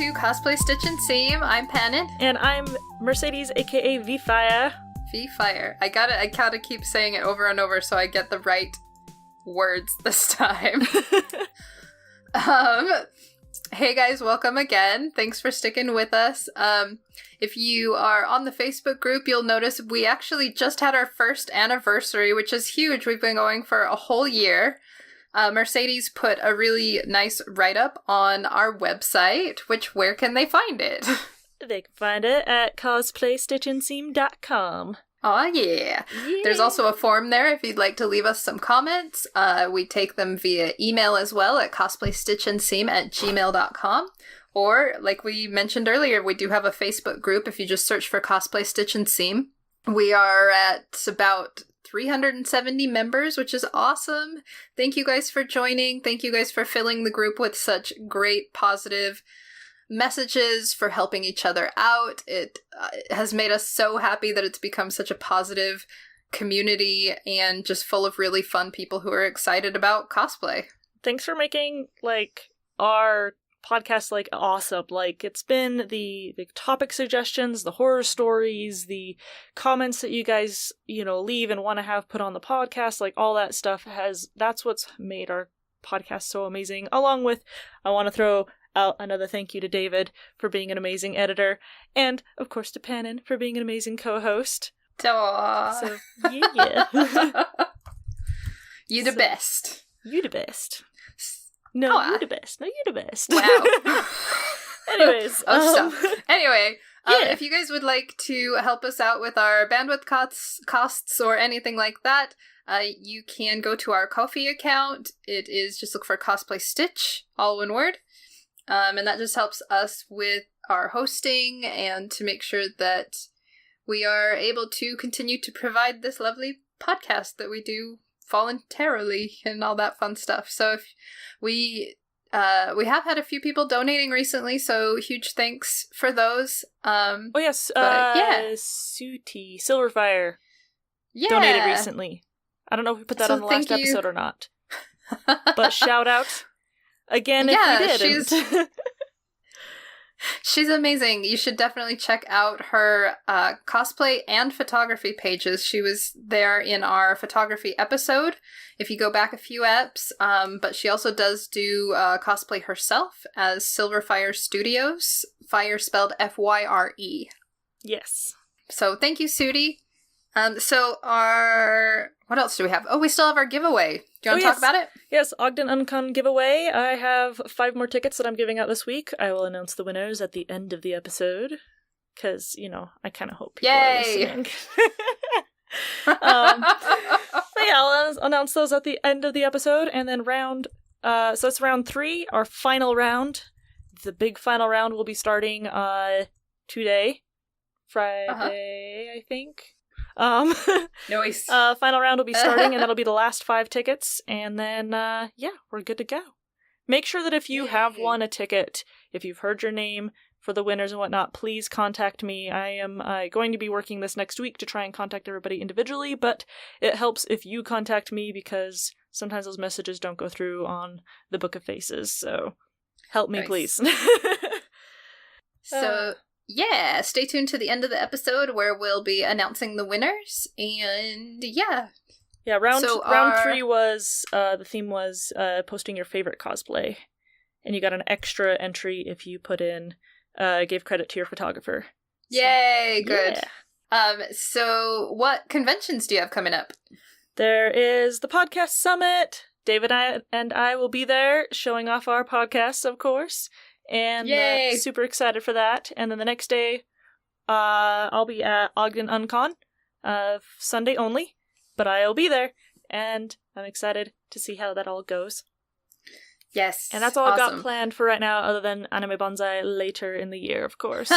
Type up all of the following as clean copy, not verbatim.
to Cosplay Stitch and Seam. I'm Pannon. And I'm Mercedes, aka V-Fire. V-Fire. I gotta keep saying it over and over so I get the right words this time. Hey guys, welcome again. Thanks for sticking with us. If you are on the Facebook group, you'll notice we actually just had our first anniversary, which is huge. We've been going for a whole year. Mercedes put a really nice write-up on our website, where can they find it? They can find it at cosplaystitchandseam.com. Aw, yeah. There's also a form there if you'd like to leave us some comments. We take them via email as well at cosplaystitchandseam@gmail.com. Or, like we mentioned earlier, we do have a Facebook group if you just search for Cosplay Stitch and Seam. We are at about 370 members, which is awesome. Thank you guys for joining. Thank you guys for filling the group with such great positive messages, for helping each other out. It has made us so happy that it's become such a positive community and just full of really fun people who are excited about cosplay. Thanks for making, our podcast, awesome. It's been the topic suggestions, the horror stories, the comments that you guys, leave and want to have put on the podcast, all that stuff that's what's made our podcast so amazing. Along with, I want to throw out another thank you to David for being an amazing editor, and of course to Pannon for being an amazing co-host. Aww. So yeah. You the best. You the best. No, you the best. No, you the best. Wow. Anyways. Stuff. Anyway, yeah. If you guys would like to help us out with our bandwidth costs or anything like that, you can go to our Ko-fi account. It is just look for Cosplay Stitch, all one word. And that just helps us with our hosting and to make sure that we are able to continue to provide this lovely podcast that we do voluntarily and all that fun stuff. So if we have had a few people donating recently, so huge thanks for those. Oh yes, Suti Silverfire donated recently. I don't know if we put that on the last episode or not, but shout out again if we didn't. She's amazing. You should definitely check out her cosplay and photography pages. She was there in our photography episode, if you go back a few eps, but she also does do cosplay herself as Silverfire Studios, fire spelled Fyre. Yes. So thank you, Sudi. What else do we have? Oh, we still have our giveaway. Do you want to talk about it? Yes, Ogden Uncon giveaway. I have 5 more tickets that I'm giving out this week. I will announce the winners at the end of the episode. Because, I kind of hope people are listening. But yeah, I'll announce those at the end of the episode. And then so it's round 3, our final round. The big final round will be starting today. Friday, I think. Nice. Final round will be starting, and that'll be the last 5 tickets, and then we're good to go. Make sure that if you have won a ticket, if you've heard your name for the winners and whatnot, please contact me. I am going to be working this next week to try and contact everybody individually, but it helps if you contact me because sometimes those messages don't go through on the Book of Faces, so help me, please. So yeah, stay tuned to the end of the episode where we'll be announcing the winners, and yeah. Yeah, round 3 was, the theme was posting your favorite cosplay, and you got an extra entry if you put in, gave credit to your photographer. Yay, good. Yeah. So what conventions do you have coming up? There is the Podcast Summit. David and I will be there, showing off our podcasts, of course. And super excited for that. And then the next day, I'll be at Ogden Uncon, Sunday only, but I'll be there, and I'm excited to see how that all goes. Yes, and that's all I've got planned for right now, other than Anime Bonsai later in the year, of course.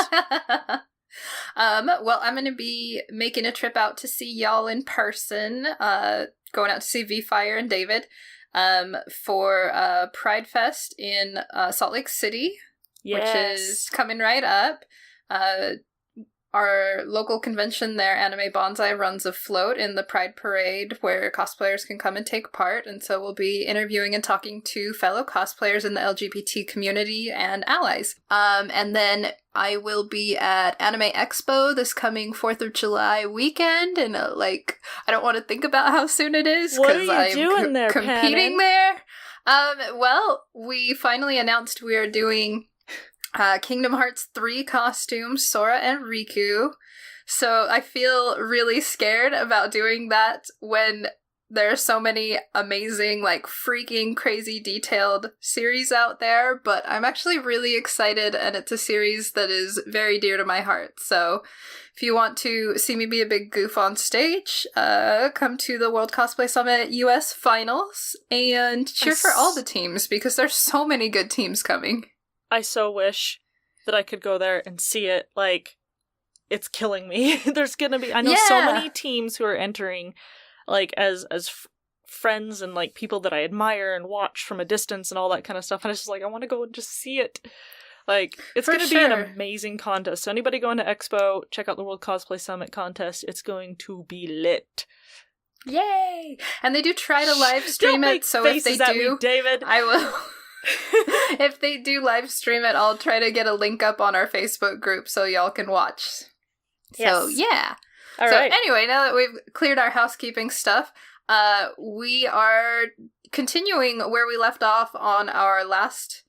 Well, I'm going to be making a trip out to see y'all in person, going out to see V-Fire and David. For Pride Fest in Salt Lake City, which is coming right up. our local convention there, Anime Bonsai, runs a float in the Pride Parade where cosplayers can come and take part, and so we'll be interviewing and talking to fellow cosplayers in the LGBT community and allies. And then I will be at Anime Expo this coming 4th of July weekend, and I don't want to think about how soon it is because I'm doing there, competing there. Well, we finally announced we are doing Kingdom Hearts 3 costumes, Sora and Riku. So I feel really scared about doing that when there are so many amazing, freaking crazy detailed series out there, but I'm actually really excited, and it's a series that is very dear to my heart. So if you want to see me be a big goof on stage, come to the World Cosplay Summit US Finals and cheer for all the teams, because there's so many good teams coming. I so wish that I could go there and see it. It's killing me. There's gonna be, I know so many teams who are entering, as friends and, people that I admire and watch from a distance and all that kind of stuff. And it's just I want to go and just see it. It's gonna be an amazing contest. So anybody going to Expo, check out the World Cosplay Summit contest. It's going to be lit. Yay! And they do try to live stream it, so if they do, me, David. I will. If they do live stream it, I'll try to get a link up on our Facebook group so y'all can watch. Yes. So, yeah. All right. Anyway, now that we've cleared our housekeeping stuff, we are continuing where we left off on our last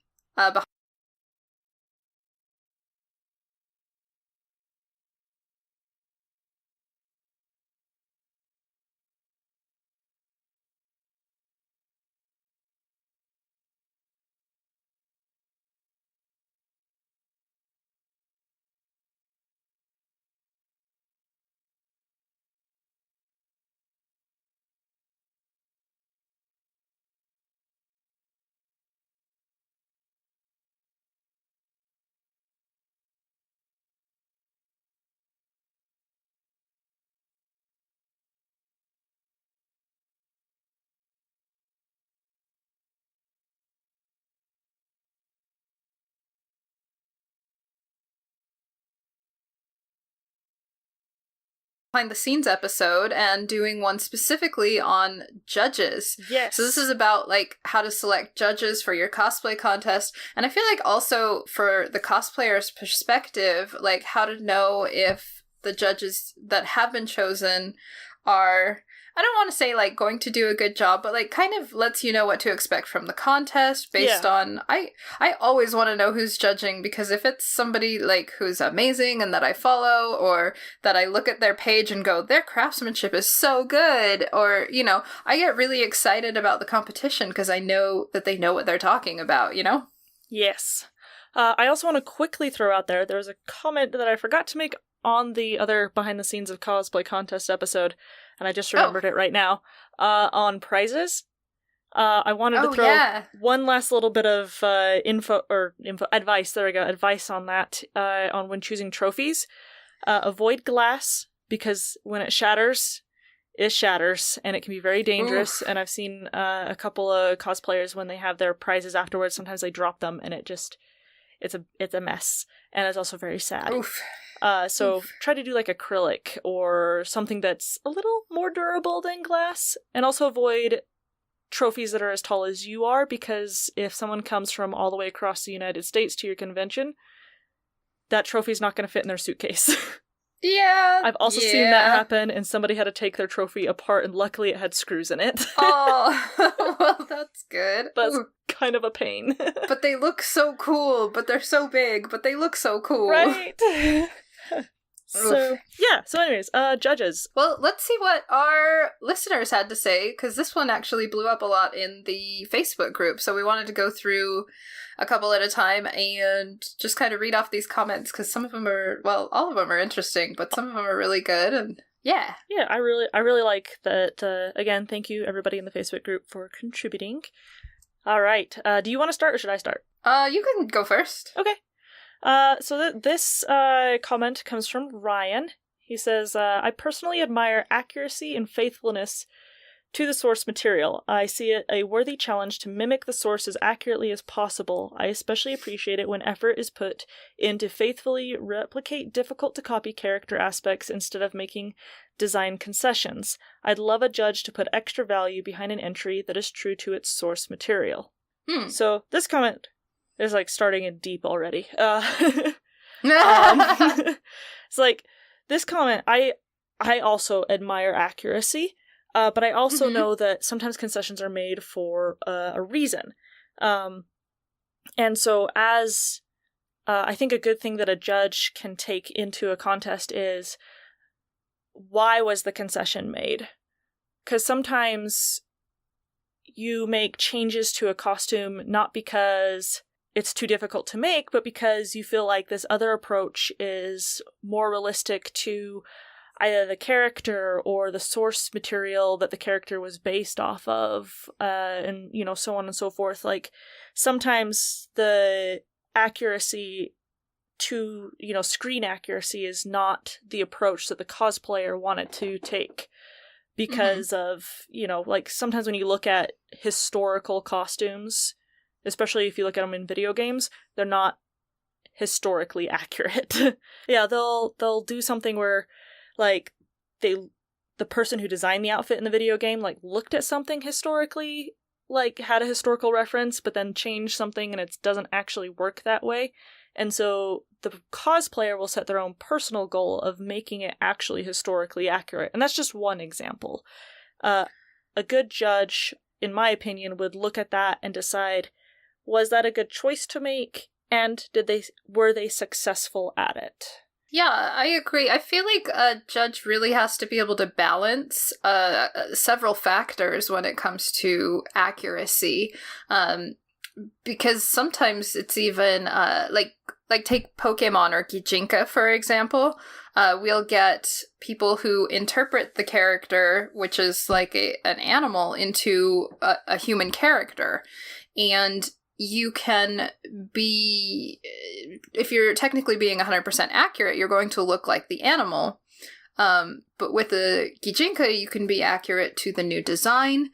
behind the scenes episode and doing one specifically on judges. Yes. So this is about how to select judges for your cosplay contest. And I feel also for the cosplayer's perspective, how to know if the judges that have been chosen are, I don't want to say going to do a good job, but kind of lets you know what to expect from the contest based on, I always want to know who's judging, because if it's somebody who's amazing and that I follow, or that I look at their page and go, their craftsmanship is so good, or, I get really excited about the competition because I know that they know what they're talking about, Yes. I also want to quickly throw out there was a comment that I forgot to make on the other behind the scenes of cosplay contest episode, and I just remembered it right now, on prizes. I wanted to throw one last little bit of advice. There we go. Advice on that, on when choosing trophies. Avoid glass, because when it shatters, and it can be very dangerous. Oof. And I've seen a couple of cosplayers, when they have their prizes afterwards, sometimes they drop them, and it's a mess, and it's also very sad. Oof. So try to do acrylic or something that's a little more durable than glass, and also avoid trophies that are as tall as you are, because if someone comes from all the way across the United States to your convention, that trophy's not going to fit in their suitcase. Yeah. I've also seen that happen, and somebody had to take their trophy apart, and luckily it had screws in it. Oh, well, that's good. That's kind of a pain. But they look so cool, but they're so big, but they look so cool. Right? So anyways, judges. Well, let's see what our listeners had to say, because this one actually blew up a lot in the Facebook group, so we wanted to go through a couple at a time and just kind of read off these comments, because some of them are, well, all of them are interesting, but some of them are really good, and yeah. Yeah, I really like that. Again, thank you everybody in the Facebook group for contributing. All right, do you want to start, or should I start? You can go first. Okay. So this comment comes from Ryan. He says, I personally admire accuracy and faithfulness To the source material, I see it a worthy challenge to mimic the source as accurately as possible. I especially appreciate it when effort is put in to faithfully replicate difficult-to-copy character aspects instead of making design concessions. I'd love a judge to put extra value behind an entry that is true to its source material. So this comment is like starting in deep already. It's like, this comment, I also admire accuracy. But I also know that sometimes concessions are made for a reason. And so as I think a good thing that a judge can take into a contest is, why was the concession made? Because sometimes you make changes to a costume not because it's too difficult to make, but because you feel like this other approach is more realistic to either the character or the source material that the character was based off of, and, you know, so on and so forth. Like, sometimes the accuracy to, you know, screen accuracy is not the approach that the cosplayer wanted to take because of, you know, like, sometimes when you look at historical costumes, especially if you look at them in video games, they're not historically accurate. Yeah, they'll do something where, like, the person who designed the outfit in the video game, like, looked at something historically, like, had a historical reference, but then changed something and it doesn't actually work that way. And so the cosplayer will set their own personal goal of making it actually historically accurate. And that's just one example. A good judge, in my opinion, would look at that and decide, was that a good choice to make? And were they successful at it? Yeah, I agree. I feel like a judge really has to be able to balance several factors when it comes to accuracy, because sometimes it's even like take Pokemon or Gijinka, for example. We'll get people who interpret the character, which is like an animal, into a human character, and you can be, if you're technically being 100% accurate, you're going to look like the animal. But with the Gijinka, you can be accurate to the new design.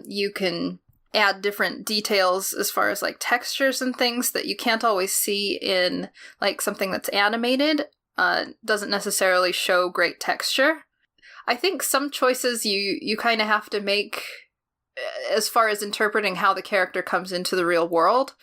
You can add different details as far as like textures and things that you can't always see in like something that's animated. Doesn't necessarily show great texture. I think some choices you kind of have to make as far as interpreting how the character comes into the real world.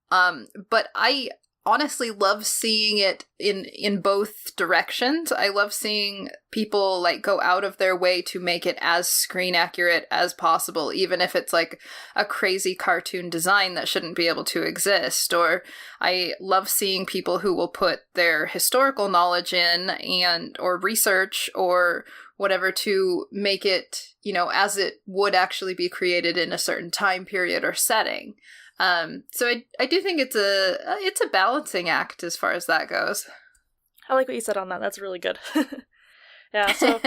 But I honestly love seeing it in both directions. I love seeing people like go out of their way to make it as screen accurate as possible, even if it's like a crazy cartoon design that shouldn't be able to exist. Or I love seeing people who will put their historical knowledge in or research or whatever to make it, you know, as it would actually be created in a certain time period or setting. So I do think it's a balancing act as far as that goes. I like what you said on that. That's really good. Yeah, so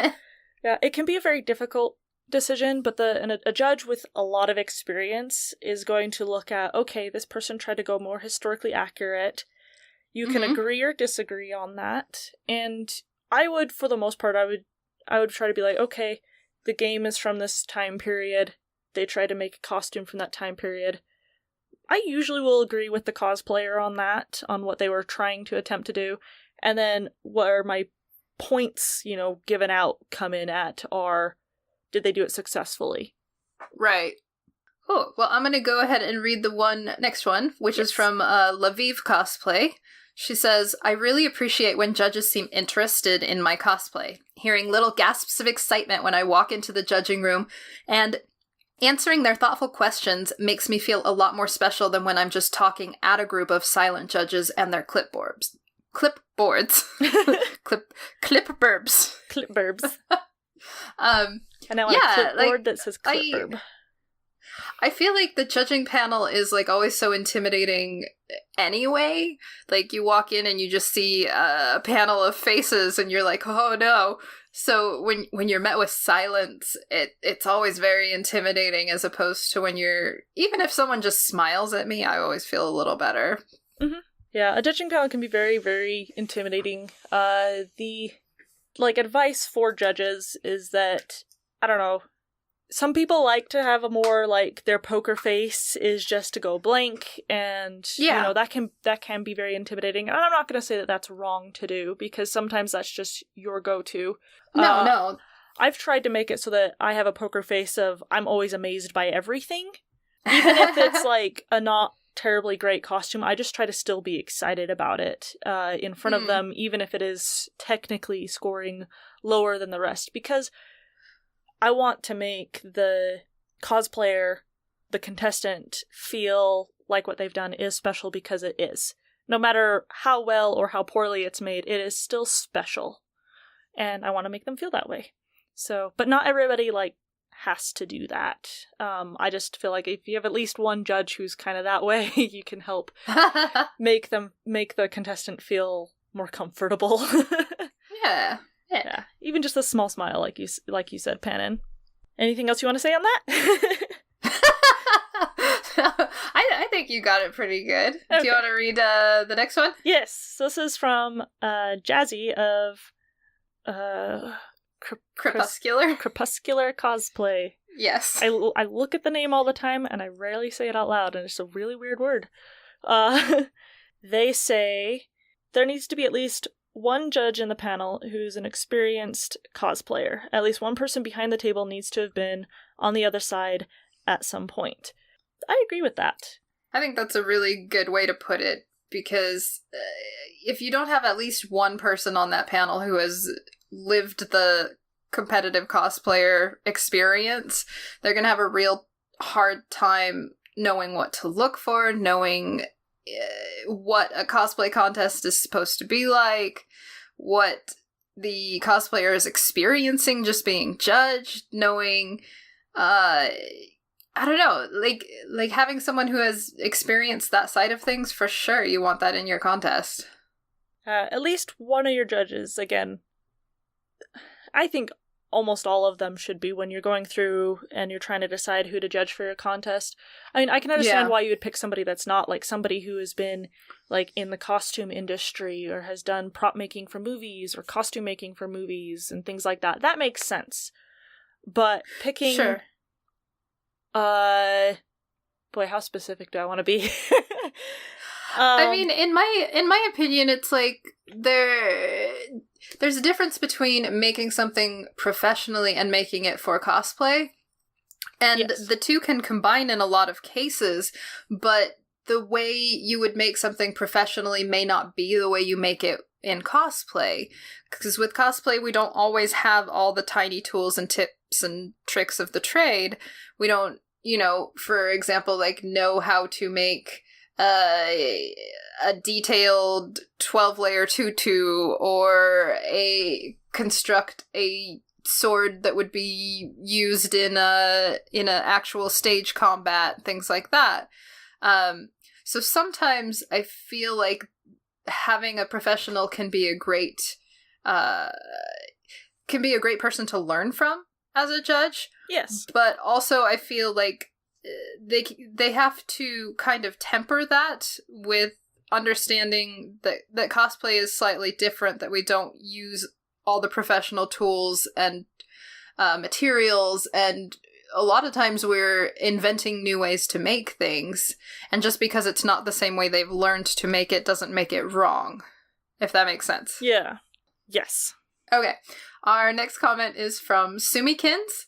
yeah, it can be a very difficult decision, but a judge with a lot of experience is going to look at, okay, this person tried to go more historically accurate. You can agree or disagree on that. And I would, for the most part, I would try to be like, okay, the game is from this time period. They try to make a costume from that time period. I usually will agree with the cosplayer on that, on what they were trying to attempt to do. And then where my points, you know, given out come in at are, did they do it successfully? Right. Oh, well, I'm going to go ahead and read the next one, which is from Laviv Cosplay. She says, I really appreciate when judges seem interested in my cosplay. Hearing little gasps of excitement when I walk into the judging room and answering their thoughtful questions makes me feel a lot more special than when I'm just talking at a group of silent judges and their clipboards. Clipburbs. Clipburbs. And now a clipboard that says clipburb. I feel like the judging panel is like always so intimidating anyway. Like you walk in and you just see a panel of faces and you're like, oh no. So when you're met with silence, it's always very intimidating as opposed to when even if someone just smiles at me, I always feel a little better. Mm-hmm. Yeah, a judging panel can be very, very intimidating. The advice for judges is that, I don't know, some people like to have a more, like, their poker face is just to go blank, and, that can be very intimidating. And I'm not going to say that that's wrong to do, because sometimes that's just your go-to. No. I've tried to make it so that I have a poker face of I'm always amazed by everything. Even if it's, like, a not terribly great costume, I just try to still be excited about it in front of them, even if it is technically scoring lower than the rest, because I want to make the cosplayer, the contestant, feel like what they've done is special, because it is. No matter how well or how poorly it's made, it is still special. And I want to make them feel that way. So, but not everybody, like, has to do that. I just feel like if you have at least one judge who's kind of that way, you can help make the contestant feel more comfortable. Yeah. Yeah, even just a small smile, like you said, Panin. Anything else you want to say on that? I think you got it pretty good. Okay. Do you want to read the next one? Yes. So this is from Jazzy of Crepuscular Cosplay. Yes. I look at the name all the time, and I rarely say it out loud, and it's a really weird word. They say there needs to be at least one judge in the panel who's an experienced cosplayer. At least one person behind the table needs to have been on the other side at some point. I agree with that. I think that's a really good way to put it, because if you don't have at least one person on that panel who has lived the competitive cosplayer experience, they're going to have a real hard time knowing what to look for, knowing what a cosplay contest is supposed to be like, what the cosplayer is experiencing just being judged, knowing, I don't know, like having someone who has experienced that side of things, for sure you want that in your contest. At least one of your judges, again, I think almost all of them should be when you're going through and you're trying to decide who to judge for your contest. I mean, I can understand why you would pick somebody that's not, like, somebody who has been, like, in the costume industry or has done prop making for movies or costume making for movies and things like that. That makes sense. But picking... Sure. Boy, how specific do I want to be? I mean, in my opinion, it's like there's a difference between making something professionally and making it for cosplay. And the two can combine in a lot of cases, but the way you would make something professionally may not be the way you make it in cosplay. Because with cosplay, we don't always have all the tiny tools and tips and tricks of the trade. We don't, for example, like, know how to make a detailed 12-layer tutu, or construct a sword that would be used in a actual stage combat, things like that. So sometimes I feel like having a professional can be a great person to learn from as a judge. Yes, but also I feel like they have to kind of temper that with understanding that cosplay is slightly different, that we don't use all the professional tools and materials, and a lot of times we're inventing new ways to make things, and just because it's not the same way they've learned to make it doesn't make it wrong, if that makes sense. Yeah. Yes. Okay. Our next comment is from Sumikins.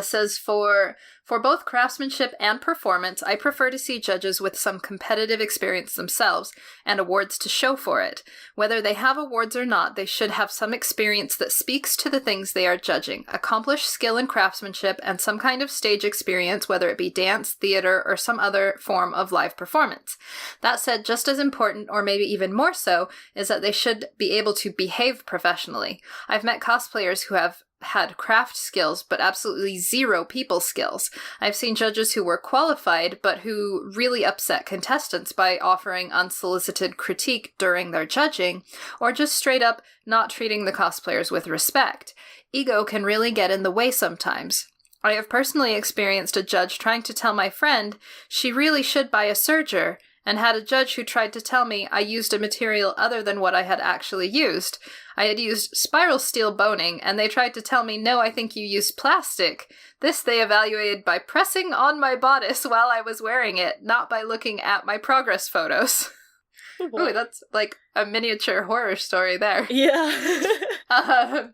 Says, for both craftsmanship and performance, I prefer to see judges with some competitive experience themselves and awards to show for it. Whether they have awards or not, they should have some experience that speaks to the things they are judging, accomplished skill in craftsmanship, and some kind of stage experience, whether it be dance, theater, or some other form of live performance. That said, just as important, or maybe even more so, is that they should be able to behave professionally. I've met cosplayers who have had craft skills, but absolutely zero people skills. I've seen judges who were qualified, but who really upset contestants by offering unsolicited critique during their judging, or just straight up not treating the cosplayers with respect. Ego can really get in the way sometimes. I have personally experienced a judge trying to tell my friend she really should buy a serger, and had a judge who tried to tell me I used a material other than what I had actually used. I had used spiral steel boning, and they tried to tell me, no, I think you used plastic. This they evaluated by pressing on my bodice while I was wearing it, not by looking at my progress photos. Ooh, that's like a miniature horror story there. Yeah.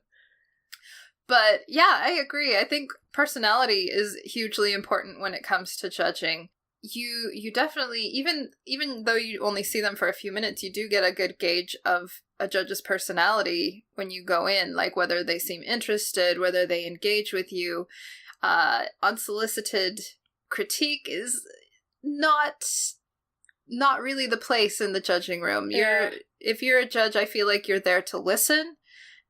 But yeah, I agree. I think personality is hugely important when it comes to judging. You definitely, even though you only see them for a few minutes, you do get a good gauge of a judge's personality when you go in, like whether they seem interested, whether they engage with you. Unsolicited critique is not really the place in the judging room. If you're a judge, I feel like you're there to listen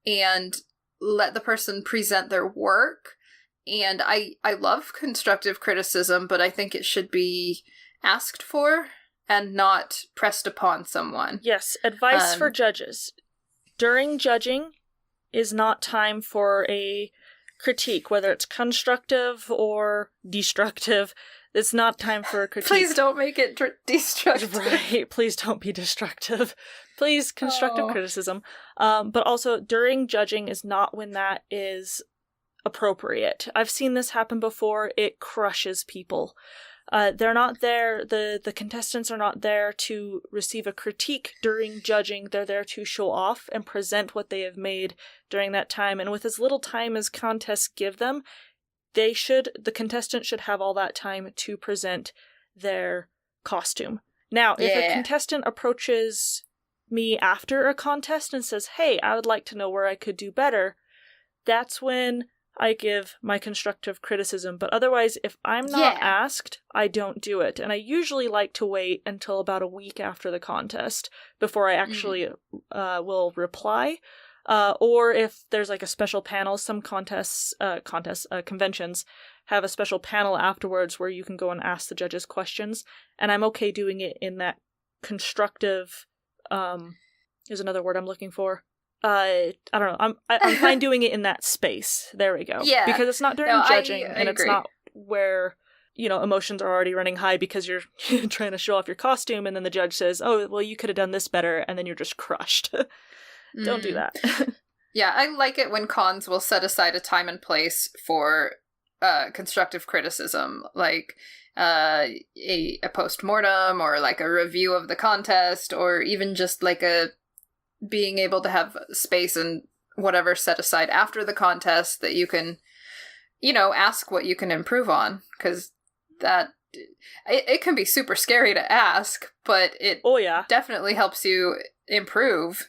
and let the person present their work. And I love constructive criticism, but I think it should be asked for and not pressed upon someone. Yes, advice for judges. During judging is not time for a critique, whether it's constructive or destructive. It's not time for a critique. Please don't make it destructive. Right, please don't be destructive. Please, constructive criticism. But also, during judging is not when that is appropriate. I've seen this happen before. It crushes people. They're not there, the contestants are not there to receive a critique during judging. They're there to show off and present what they have made during that time. And with as little time as contests give them, the contestant should have all that time to present their costume. Now, if a contestant approaches me after a contest and says, hey, I would like to know where I could do better, that's when I give my constructive criticism. But otherwise, if I'm not asked, I don't do it. And I usually like to wait until about a week after the contest before I actually will reply. Or if there's like a special panel, some conventions have a special panel afterwards where you can go and ask the judges questions. And I'm okay doing it in that constructive, is another word I'm looking for. I don't know. I'm fine doing it in that space. There we go. Yeah. Because it's not during judging, and it's not where, emotions are already running high because you're trying to show off your costume, and then the judge says, oh, well, you could have done this better, and then you're just crushed. Don't do that. Yeah, I like it when cons will set aside a time and place for constructive criticism, like a post-mortem, or like a review of the contest, or even just like being able to have space and whatever set aside after the contest that you can, ask what you can improve on, because that it can be super scary to ask, but it definitely helps you improve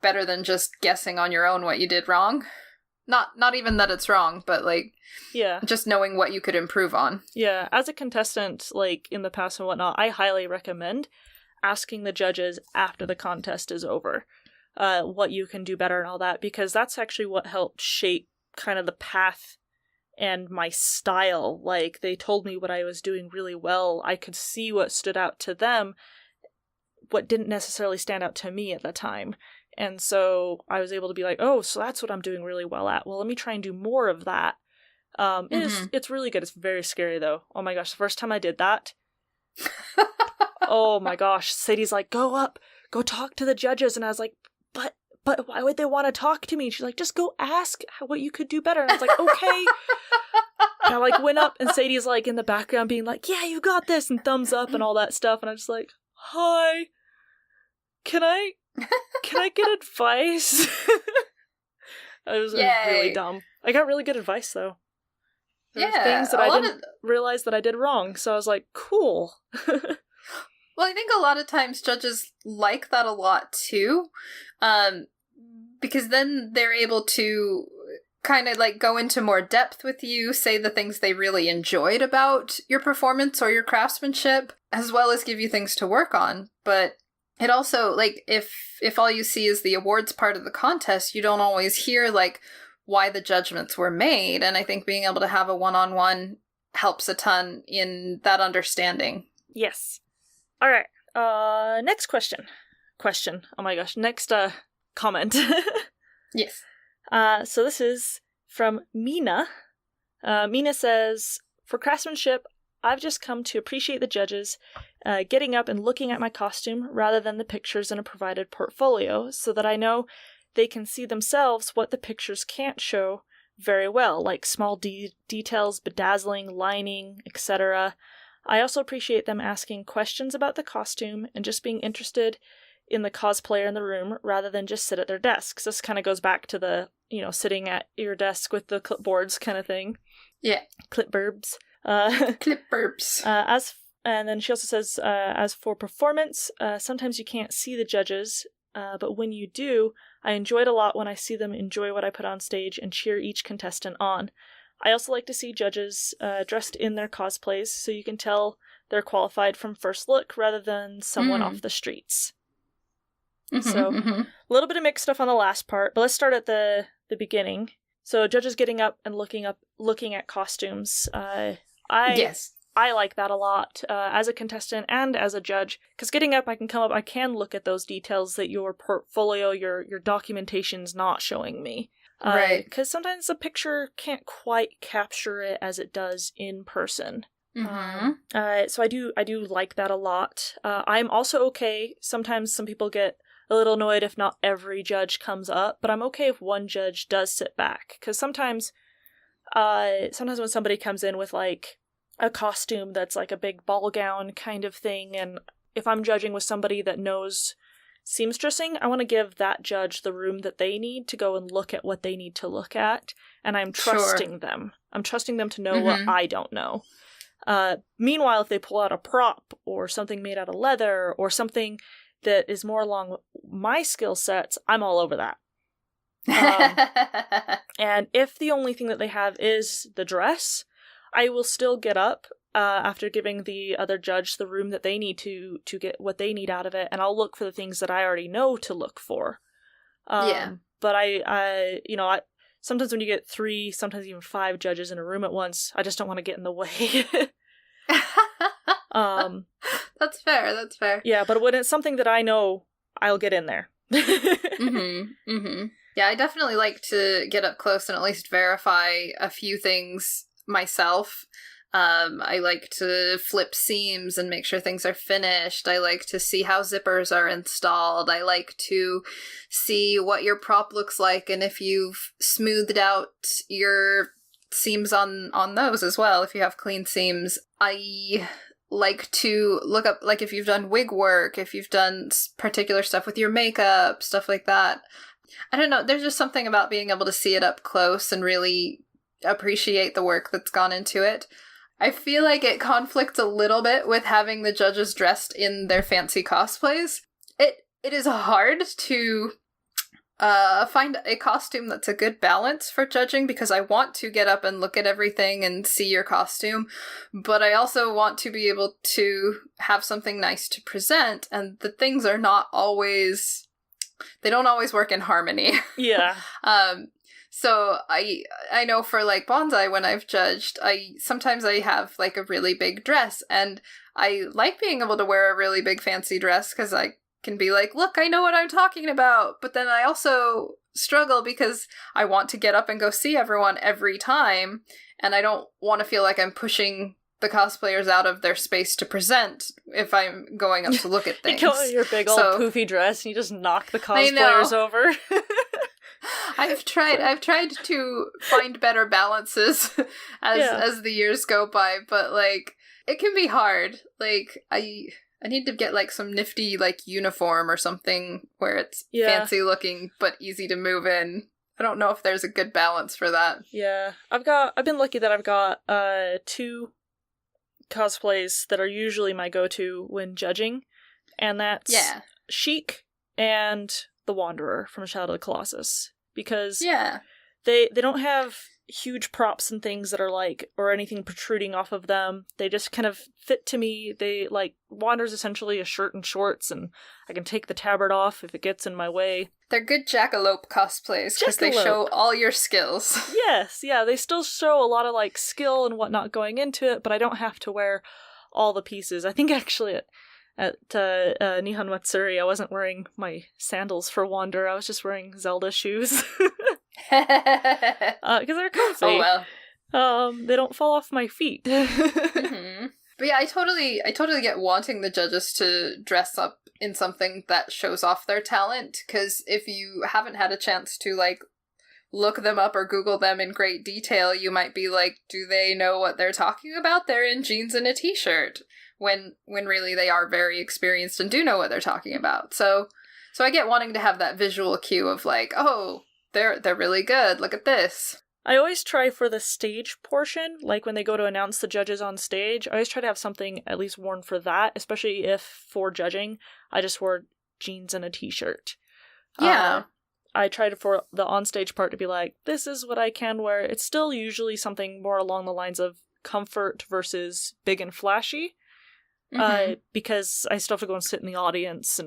better than just guessing on your own what you did wrong. Not even that it's wrong, but just knowing what you could improve on. Yeah, as a contestant, in the past and whatnot, I highly recommend asking the judges after the contest is over what you can do better and all that, because that's actually what helped shape kind of the path and my style. They told me what I was doing really well. I could see what stood out to them, what didn't necessarily stand out to me at the time. And so I was able to be like, oh, so that's what I'm doing really well at. Well, let me try and do more of that. It's really good. It's very scary, though. Oh my gosh, the first time I did that, oh my gosh, Sadie's like, go up, go talk to the judges. And I was like, but why would they want to talk to me? And she's like, just go ask what you could do better. And I was like, okay. And I went up, and Sadie's in the background being like, yeah, you got this, and thumbs up and all that stuff. And I'm just like, hi, can I get advice? I was really dumb. I got really good advice, though. There were things that I didn't realize that I did wrong, so I was like, cool. Well, I think a lot of times judges like that a lot, too, because then they're able to kind of go into more depth with you, say the things they really enjoyed about your performance or your craftsmanship, as well as give you things to work on. But it also, if all you see is the awards part of the contest, you don't always hear, why the judgments were made. And I think being able to have a one-on-one helps a ton in that understanding. Yes. All right. Next question. Oh my gosh. Next comment. Yes. So this is from Mina. Mina says, for craftsmanship, I've just come to appreciate the judges getting up and looking at my costume rather than the pictures in a provided portfolio, so that I know they can see themselves what the pictures can't show very well, like small details, bedazzling, lining, etc. I also appreciate them asking questions about the costume and just being interested in the cosplayer in the room rather than just sit at their desks. This kind of goes back to the, sitting at your desk with the clipboards kind of thing. Yeah. Clipburbs. Clipburbs. And then she also says, as for performance, sometimes you can't see the judges, but when you do, I enjoy it a lot when I see them enjoy what I put on stage and cheer each contestant on. I also like to see judges dressed in their cosplays so you can tell they're qualified from first look rather than someone off the streets. So, a little bit of mixed stuff on the last part, but let's start at the beginning. So, judges getting up and looking at costumes. Yes. I like that a lot as a contestant and as a judge, because getting up, I can look at those details that your portfolio, your documentation's not showing me. Right. Because sometimes a picture can't quite capture it as it does in person. So I do like that a lot. I'm also okay. Sometimes some people get a little annoyed if not every judge comes up, but I'm okay if one judge does sit back, because sometimes when somebody comes in with like a costume that's like a big ball gown kind of thing, and if I'm judging with somebody that knows seamstressing, I want to give that judge the room that they need to go and look at what they need to look at, and I'm trusting them. I'm trusting them to know what I don't know. Meanwhile, if they pull out a prop or something made out of leather or something that is more along my skill sets, I'm all over that. And if the only thing that they have is the dress, I will still get up after giving the other judge the room that they need to get what they need out of it, and I'll look for the things that I already know to look for. But I sometimes when you get 3, sometimes even 5 judges in a room at once, I just don't want to get in the way. That's fair. Yeah, but when it's something that I know, I'll get in there. Yeah, I definitely like to get up close and at least verify a few things myself. I like to flip seams and make sure things are finished. I like to see how zippers are installed. I like to see what your prop looks like and if you've smoothed out your seams on those as well, if you have clean seams. I like to look up, like, if you've done wig work, if you've done particular stuff with your makeup, stuff like that. I don't know, there's just something about being able to see it up close and really appreciate the work that's gone into it. I feel like it conflicts a little bit with having the judges dressed in their fancy cosplays. It is hard to find a costume that's a good balance for judging, because I want to get up and look at everything and see your costume, but I also want to be able to have something nice to present, and the things are not always... they don't always work in harmony. Yeah. So I know for like bonsai, when I've judged, sometimes I have like a really big dress, and I like being able to wear a really big fancy dress because I can be like, look, I know what I'm talking about. But then I also struggle because I want to get up and go see everyone every time, and I don't want to feel like I'm pushing the cosplayers out of their space to present if I'm going up to look at things. You go in your big old poofy dress and you just knock the cosplayers over. I've tried to find better balances as the years go by, but like it can be hard. Like I need to get like some nifty like uniform or something where it's fancy looking but easy to move in. I don't know if there's a good balance for that. Yeah. I've been lucky that I've got 2 cosplays that are usually my go-to when judging, and that's Chic and the Wanderer from Shadow of the Colossus, because they don't have huge props and things that are like, or anything protruding off of them. They just kind of fit to me. They like, Wander's essentially a shirt and shorts, and I can take the tabard off if it gets in my way. They're good jackalope cosplays because they show all your skills. Yes, yeah, they still show a lot of like skill and whatnot going into it, but I don't have to wear all the pieces. I think actually at Nihon Matsuri, I wasn't wearing my sandals for Wander. I was just wearing Zelda shoes. Because they're comfy. Oh, well. They don't fall off my feet. But yeah, I totally get wanting the judges to dress up in something that shows off their talent, because if you haven't had a chance to, like, look them up or Google them in great detail, you might be like, do they know what they're talking about? They're in jeans and a t-shirt. When really they are very experienced and do know what they're talking about. So I get wanting to have that visual cue of like, oh, they're really good. Look at this. I always try for the stage portion, like when they go to announce the judges on stage, I always try to have something at least worn for that, especially if for judging, I just wore jeans and a t-shirt. Yeah. I tried for the onstage part to be like, this is what I can wear. It's still usually something more along the lines of comfort versus big and flashy, because I still have to go and sit in the audience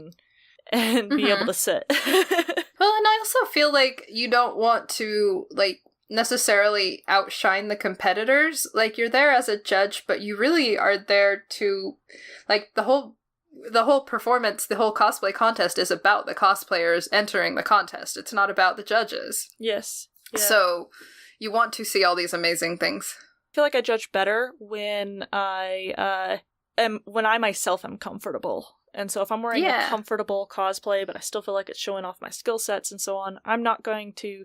and be able to sit. Well, and I also feel like you don't want to, like, necessarily outshine the competitors. Like, you're there as a judge, but you really are there to, like, the whole performance, the whole cosplay contest is about the cosplayers entering the contest. It's not about the judges. Yes. Yeah. So you want to see all these amazing things. I feel like I judge better when I myself am comfortable. And so if I'm wearing a comfortable cosplay, but I still feel like it's showing off my skill sets and so on, I'm not going to...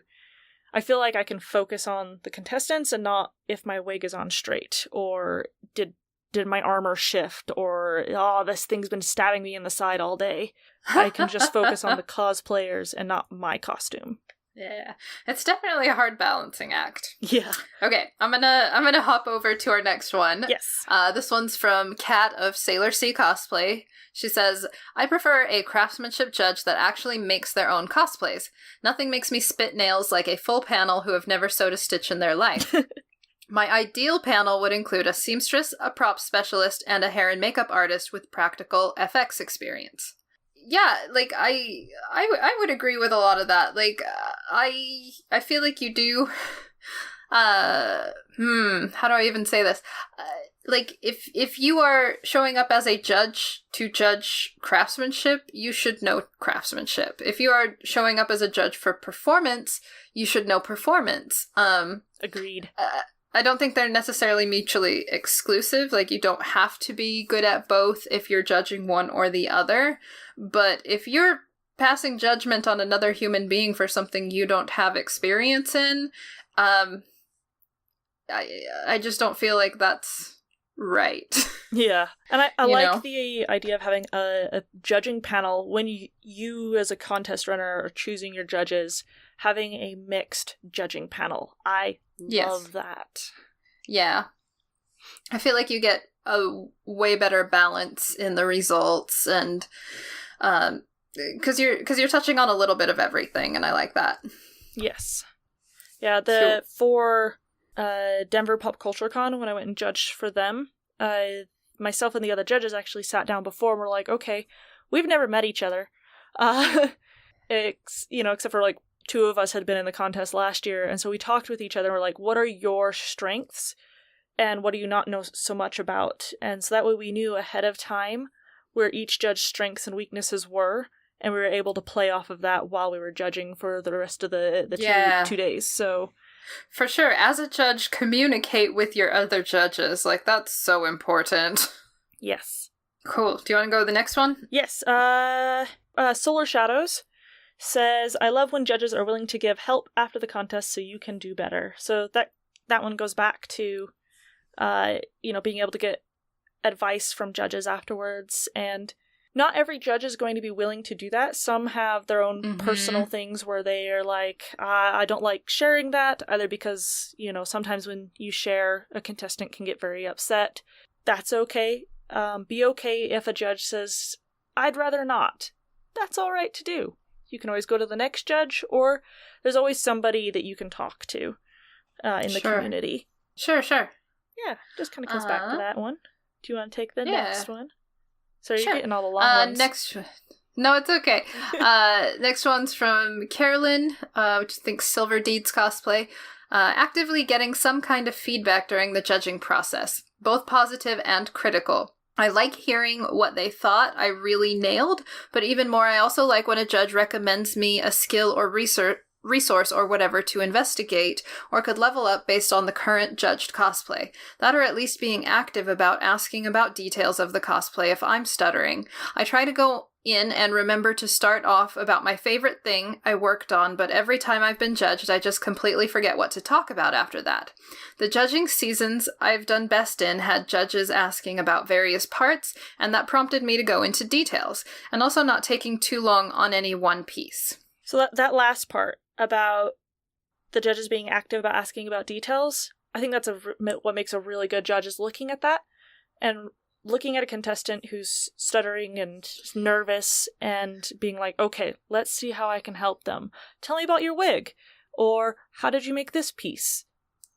I feel like I can focus on the contestants and not if my wig is on straight, or did my armor shift, or, oh, this thing's been stabbing me in the side all day. I can just focus on the cosplayers and not my costume. Yeah, it's definitely a hard balancing act. Yeah. Okay, I'm gonna hop over to our next one. Yes. This one's from Kat of Sailor Sea Cosplay. She says, I prefer a craftsmanship judge that actually makes their own cosplays. Nothing makes me spit nails like a full panel who have never sewed a stitch in their life. My ideal panel would include a seamstress, a prop specialist, and a hair and makeup artist with practical FX experience. Yeah, like, I would agree with a lot of that. Like, I feel like you do, how do I even say this? Like, if you are showing up as a judge to judge craftsmanship, you should know craftsmanship. If you are showing up as a judge for performance, you should know performance. Agreed. I don't think they're necessarily mutually exclusive. Like, you don't have to be good at both if you're judging one or the other. But if you're passing judgment on another human being for something you don't have experience in, I just don't feel like that's right. Yeah. And I like the idea of having a judging panel when you as a contest runner are choosing your judges, having a mixed judging panel. I love that. Yeah. I feel like you get a way better balance in the results, and because you're touching on a little bit of everything, and I like that. Yes. Yeah, for Denver Pop Culture Con, when I went and judged for them, myself and the other judges actually sat down before and were like, okay, we've never met each other. Except for like 2 of us had been in the contest last year, and so we talked with each other and we're like, what are your strengths and what do you not know so much about? And so that way we knew ahead of time where each judge's strengths and weaknesses were, and we were able to play off of that while we were judging for the rest of the 2 days. So for sure, as a judge, communicate with your other judges. Like, that's so important. Yes. Cool. Do you want to go to the next one? Yes. Solar Shadows says, I love when judges are willing to give help after the contest so you can do better. So that one goes back to, being able to get advice from judges afterwards. And not every judge is going to be willing to do that. Some have their own personal things where they are like, I don't like sharing that, either because, sometimes when you share, a contestant can get very upset. That's okay. Be okay if a judge says, I'd rather not. That's all right to do. You can always go to the next judge, or there's always somebody that you can talk to in the community. Sure. Yeah, just kind of comes back to that one. Do you want to take the next one? So you're getting all the long ones. No, it's okay. Next one's from Carolyn, which I think Silver Deeds Cosplay. Actively getting some kind of feedback during the judging process, both positive and critical. I like hearing what they thought I really nailed, but even more, I also like when a judge recommends me a skill or resource or whatever to investigate, or could level up based on the current judged cosplay. That, or at least being active about asking about details of the cosplay if I'm stuttering. I try to go in and remember to start off about my favorite thing I worked on, but every time I've been judged, I just completely forget what to talk about after that. The judging seasons I've done best in had judges asking about various parts, and that prompted me to go into details, and also not taking too long on any one piece. So that last part about the judges being active about asking about details, I think that's what makes a really good judge, is looking at that and looking at a contestant who's stuttering and nervous and being like, okay, let's see how I can help them. Tell me about your wig, or how did you make this piece?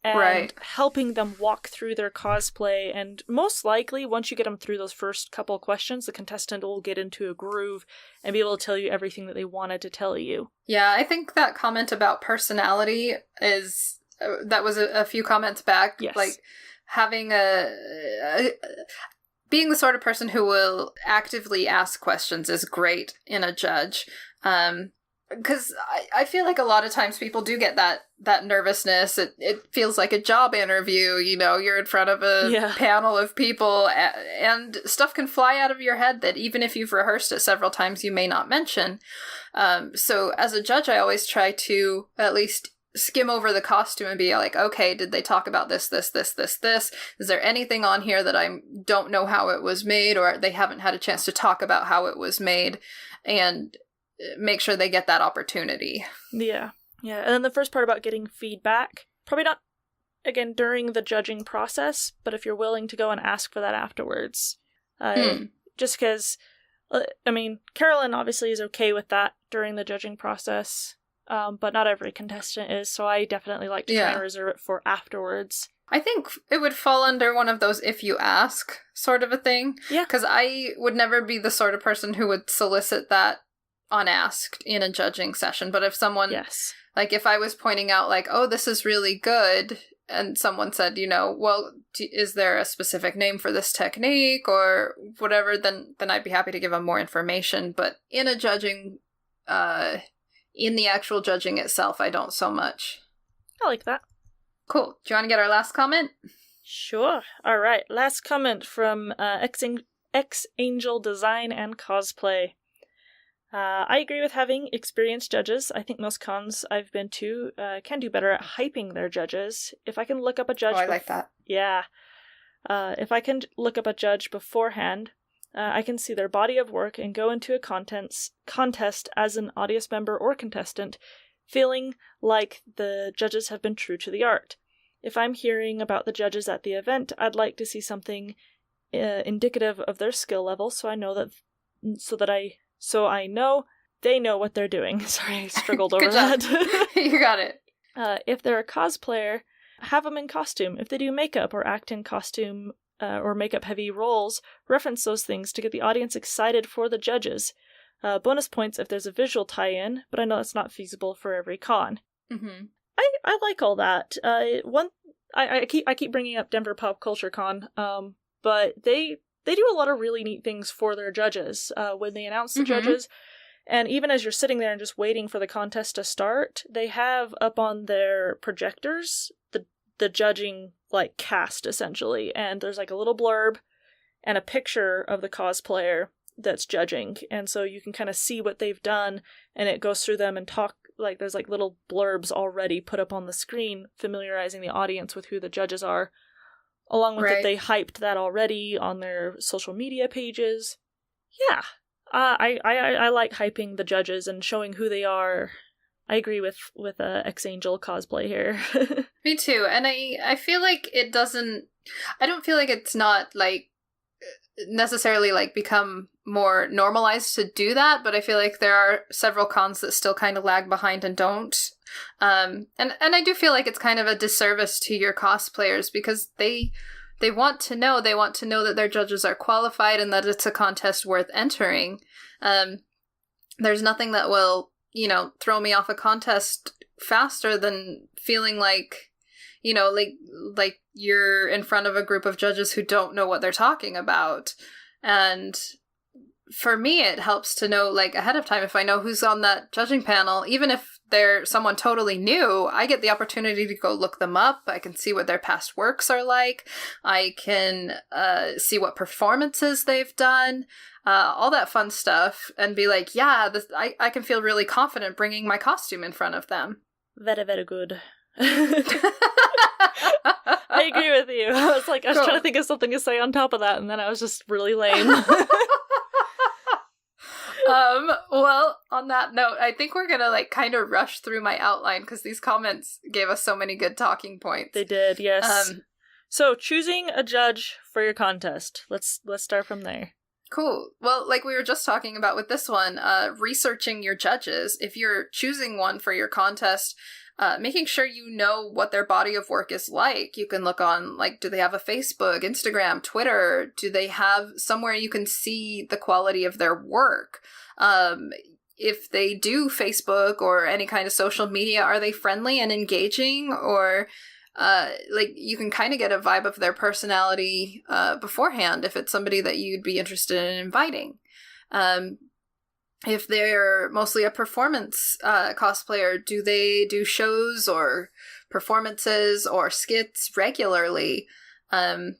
And helping them walk through their cosplay, and most likely, once you get them through those first couple questions, the contestant will get into a groove and be able to tell you everything that they wanted to tell you. Yeah, I think that comment about personality is, that was a few comments back. Yes. Like, having being the sort of person who will actively ask questions is great in a judge. Because I feel like a lot of times people do get that nervousness. It feels like a job interview, you're in front of a panel of people, and stuff can fly out of your head that even if you've rehearsed it several times, you may not mention. So as a judge, I always try to at least skim over the costume and be like, okay, did they talk about this? Is there anything on here that I don't know how it was made, or they haven't had a chance to talk about how it was made, and make sure they get that opportunity. Yeah. And then the first part about getting feedback, probably not, again, during the judging process, but if you're willing to go and ask for that afterwards. Just because, Carolyn obviously is okay with that during the judging process. But not every contestant is, so I definitely like to try and reserve it for afterwards. I think it would fall under one of those if you ask sort of a thing. Yeah. Because I would never be the sort of person who would solicit that unasked in a judging session. But if someone, like if I was pointing out like, oh, this is really good, and someone said, well, is there a specific name for this technique or whatever, then I'd be happy to give them more information. But in a judging, in the actual judging itself, I don't so much. I like that. Cool. Do you want to get our last comment? Sure. All right. Last comment from X-Angel Design and Cosplay. I agree with having experienced judges. I think most cons I've been to can do better at hyping their judges. If I can look up a judge... Oh, I like that. Yeah. If I can look up a judge beforehand, I can see their body of work and go into a contest as an audience member or contestant, feeling like the judges have been true to the art. If I'm hearing about the judges at the event, I'd like to see something indicative of their skill level, so I know they know what they're doing. Sorry, I struggled over that. You got it. If they're a cosplayer, have them in costume. If they do makeup or act in costume or makeup-heavy roles, reference those things to get the audience excited for the judges. Bonus points if there's a visual tie-in, but I know that's not feasible for every con. Mm-hmm. I like all that. I keep bringing up Denver Pop Culture Con, but they do a lot of really neat things for their judges when they announce the judges. And even as you're sitting there and just waiting for the contest to start, they have up on their projectors the judging cast essentially, and there's a little blurb and a picture of the cosplayer that's judging, and so you can kind of see what they've done, and it goes through them and talk, there's little blurbs already put up on the screen familiarizing the audience with who the judges are, along with that they hyped that already on their social media pages. Yeah, I like hyping the judges and showing who they are. I agree with X-Angel Cosplay here. Me too, and I feel like it doesn't... I don't feel like it's not, necessarily, become more normalized to do that, but I feel like there are several cons that still kind of lag behind and don't. And I do feel like it's kind of a disservice to your cosplayers, because they want to know that their judges are qualified and that it's a contest worth entering. There's nothing that will, throw me off a contest faster than feeling like you're in front of a group of judges who don't know what they're talking about. And for me, it helps to know, ahead of time, if I know who's on that judging panel, even if they're someone totally new, I get the opportunity to go look them up. I can see what their past works are like. I can see what performances they've done, all that fun stuff, and be like, yeah, I can feel really confident bringing my costume in front of them. Very, very good. I agree with you. I was trying to think of something to say on top of that, and then I was just really lame. Well, on that note, I think we're gonna kind of rush through my outline because these comments gave us so many good talking points. They did, yes. So, choosing a judge for your contest. Let's start from there. Cool. Well, like we were just talking about with this one, researching your judges. If you're choosing one for your contest, making sure you know what their body of work is like. You can look on, do they have a Facebook, Instagram, Twitter? Do they have somewhere you can see the quality of their work? If they do Facebook or any kind of social media, are they friendly and engaging? Or, you can kind of get a vibe of their personality beforehand if it's somebody that you'd be interested in inviting. If they're mostly a performance cosplayer, do they do shows or performances or skits regularly? I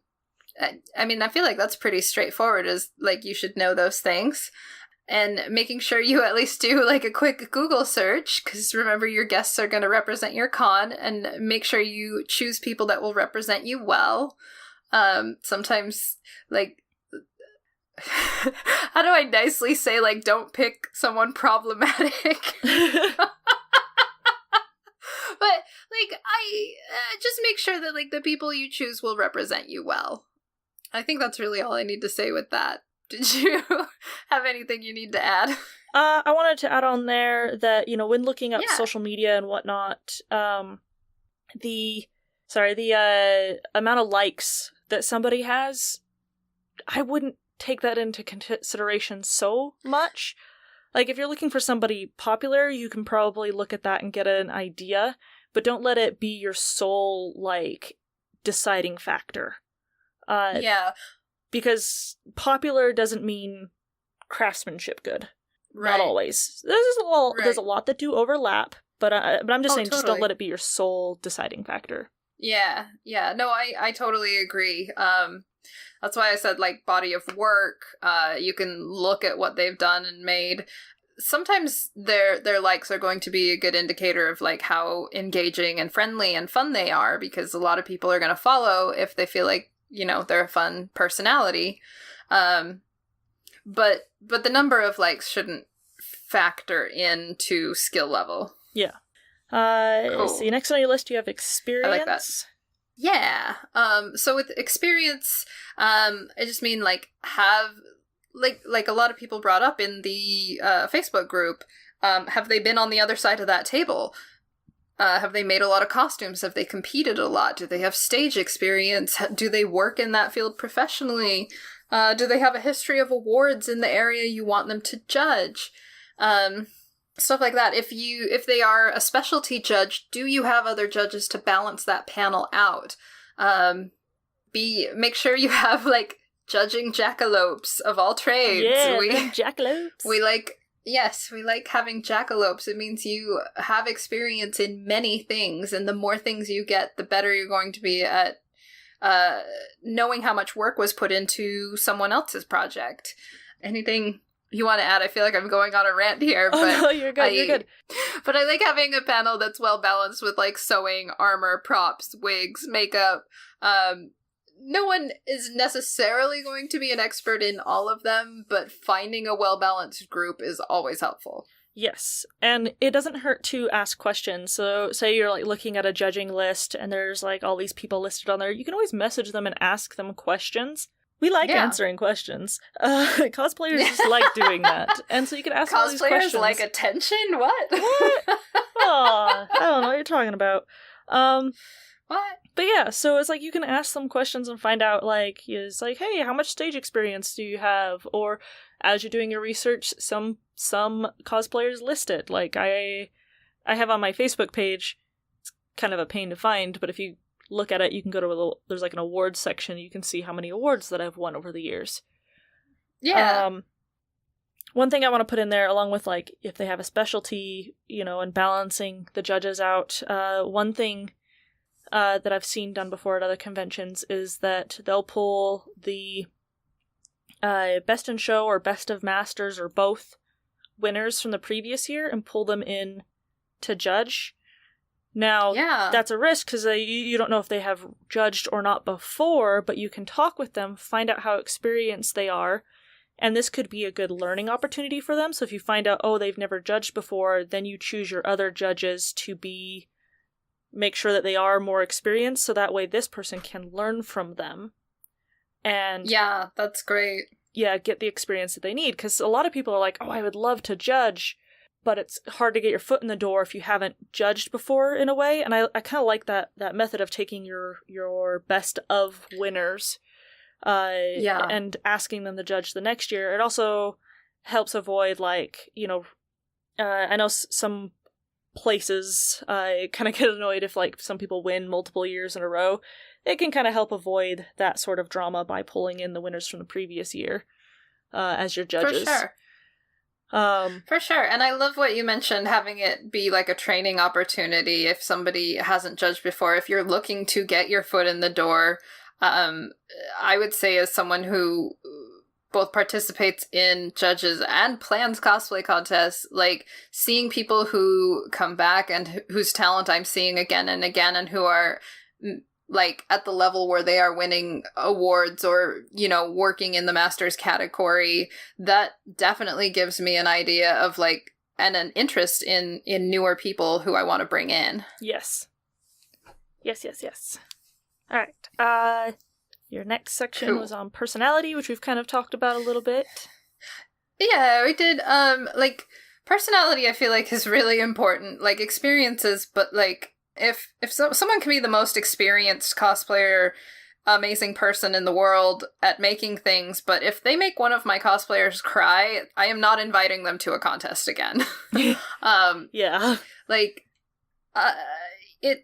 feel like that's pretty straightforward, you should know those things. And making sure you at least do a quick Google search, because remember, your guests are going to represent your con, and make sure you choose people that will represent you well. Sometimes, how do I nicely say, don't pick someone problematic? But, I just make sure that, the people you choose will represent you well. I think that's really all I need to say with that. Did you have anything you need to add? I wanted to add on there that, when looking up social media and whatnot, the amount of likes that somebody has, I wouldn't take that into consideration so much. If you're looking for somebody popular, you can probably look at that and get an idea, but don't let it be your sole, deciding factor. Yeah. Because popular doesn't mean craftsmanship good. Right. Not always. There's a lot that do overlap, but I'm just saying, just don't let it be your sole deciding factor. Yeah. No, I totally agree. That's why I said, body of work, you can look at what they've done and made. Sometimes their likes are going to be a good indicator of, how engaging and friendly and fun they are, because a lot of people are going to follow if they feel like, they're a fun personality. But the number of likes shouldn't factor into skill level. Yeah. Cool. See, next on your list you have experience. I like that. Yeah. So with experience, I just mean have a lot of people brought up in the Facebook group, have they been on the other side of that table? Have they made a lot of costumes? Have they competed a lot? Do they have stage experience? Do they work in that field professionally? Do they have a history of awards in the area you want them to judge? Stuff like that. If they are a specialty judge, do you have other judges to balance that panel out? Make sure you have judging jackalopes of all trades. Yeah, jackalopes. Yes, we like having jackalopes. It means you have experience in many things, and the more things you get, the better you're going to be at knowing how much work was put into someone else's project. Anything you want to add? I feel like I'm going on a rant here, but no, you're good. You're good. But I like having a panel that's well balanced with sewing, armor, props, wigs, makeup. No one is necessarily going to be an expert in all of them, but finding a well-balanced group is always helpful. Yes, and it doesn't hurt to ask questions. So say you're looking at a judging list and there's all these people listed on there, you can always message them and ask them questions. We like answering questions. Cosplayers just like doing that. And so you can ask all these questions. Cosplayers like attention? What? Oh, I don't know what you're talking about. What? But yeah, so it's you can ask them questions and find out, hey, how much stage experience do you have? Or as you're doing your research, some cosplayers list it. I have on my Facebook page, it's kind of a pain to find, but if you look at it, you can go to there's an awards section. You can see how many awards that I've won over the years. Yeah. One thing I want to put in there, along with, like, if they have a specialty, and balancing the judges out, one thing that I've seen done before at other conventions is that they'll pull the best in show or best of masters or both winners from the previous year and pull them in to judge. Now, that's a risk because you don't know if they have judged or not before, but you can talk with them, find out how experienced they are, and this could be a good learning opportunity for them. So if you find out, they've never judged before, then you choose your other judges to make sure that they are more experienced, so that way this person can learn from them. And yeah, that's great. Yeah, get the experience that they need, because a lot of people are like, I would love to judge, but it's hard to get your foot in the door if you haven't judged before, in a way. And I kind of like that method of taking your best of winners and asking them to judge the next year. It also helps avoid, like, I know some places kind of get annoyed if, like, some people win multiple years in a row. It can kind of help avoid that sort of drama by pulling in the winners from the previous year as your judges. For sure. For sure. And I love what you mentioned, having it be like a training opportunity if somebody hasn't judged before. If you're looking to get your foot in the door, I would say, as someone who both participates in judges and plans cosplay contests, like, seeing people who come back and whose talent I'm seeing again and again, and who are, like, at the level where they are winning awards or, working in the Masters category, that definitely gives me an idea of, like, and an interest in newer people who I want to bring in. Yes. Yes. All right. Your next section was on personality, which we've kind of talked about a little bit. Yeah, we did. Like, personality, I feel like, is really important. Like, experiences, but, like, if someone can be the most experienced cosplayer, amazing person in the world at making things, but if they make one of my cosplayers cry, I am not inviting them to a contest again. Yeah. Like, it's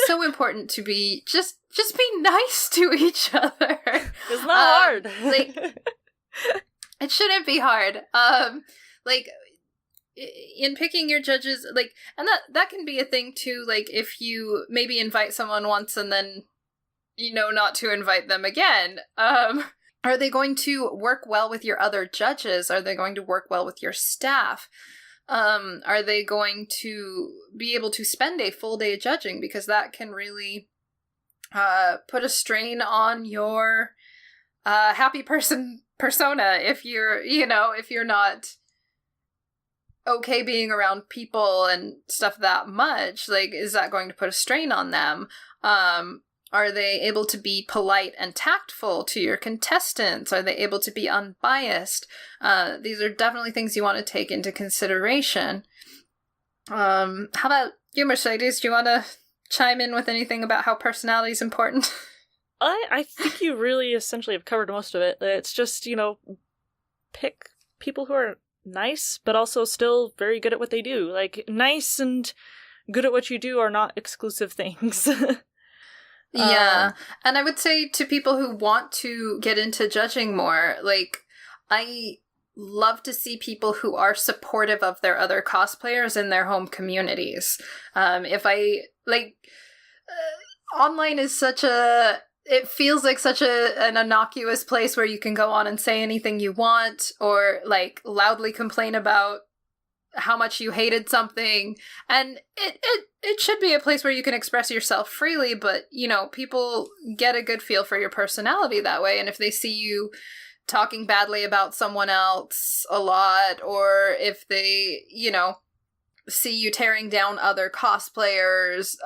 so important to be just be nice to each other. It's not hard. Like, it shouldn't be hard. Like, in picking your judges, like, and that can be a thing too, like, if you maybe invite someone once and then, not to invite them again, are they going to work well with your other judges? Are they going to work well with your staff? Are they going to be able to spend a full day judging? Because that can really put a strain on your happy person persona if you're not okay being around people and stuff that much. Like, is that going to put a strain on them? Are they able to be polite and tactful to your contestants? Are they able to be unbiased? These are definitely things you want to take into consideration. How about you, Mercedes? Do you want to chime in with anything about how personality is important? I think you really essentially have covered most of it. It's just, pick people who are nice, but also still very good at what they do. Like, nice and good at what you do are not exclusive things. Yeah. And I would say to people who want to get into judging more, like, I love to see people who are supportive of their other cosplayers in their home communities. Online is it feels like such an innocuous place where you can go on and say anything you want, or, like, loudly complain about how much you hated something. And it should be a place where you can express yourself freely, but, people get a good feel for your personality that way. And if they see you talking badly about someone else a lot, or if they, see you tearing down other cosplayers,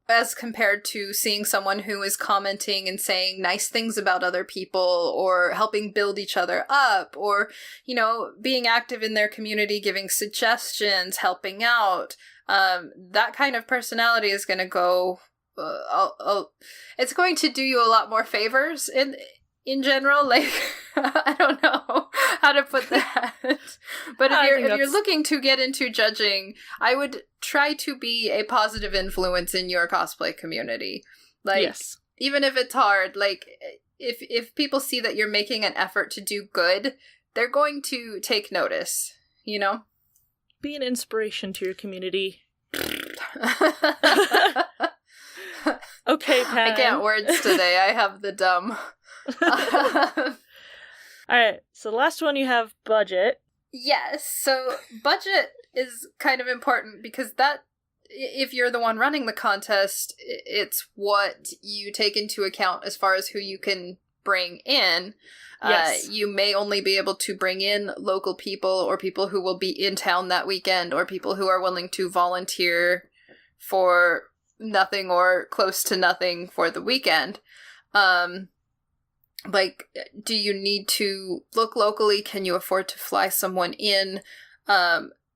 as compared to seeing someone who is commenting and saying nice things about other people, or helping build each other up, or, being active in their community, giving suggestions, helping out, that kind of personality is going to go, it's going to do you a lot more favors in general. Like, I don't know how to put that. But if you're looking to get into judging, I would try to be a positive influence in your cosplay community. Like, yes. Even if it's hard, like, if people see that you're making an effort to do good, they're going to take notice, you know? Be an inspiration to your community. Okay, Pam. I can't words today. I have the dumb. Alright, so the last one you have budget. Yes, so budget is kind of important because that, if you're the one running the contest, it's what you take into account as far as who you can bring in. Yes. You may only be able to bring in local people or people who will be in town that weekend or people who are willing to volunteer for nothing or close to nothing for the weekend. Like, do you need to look locally? Can you afford to fly someone in?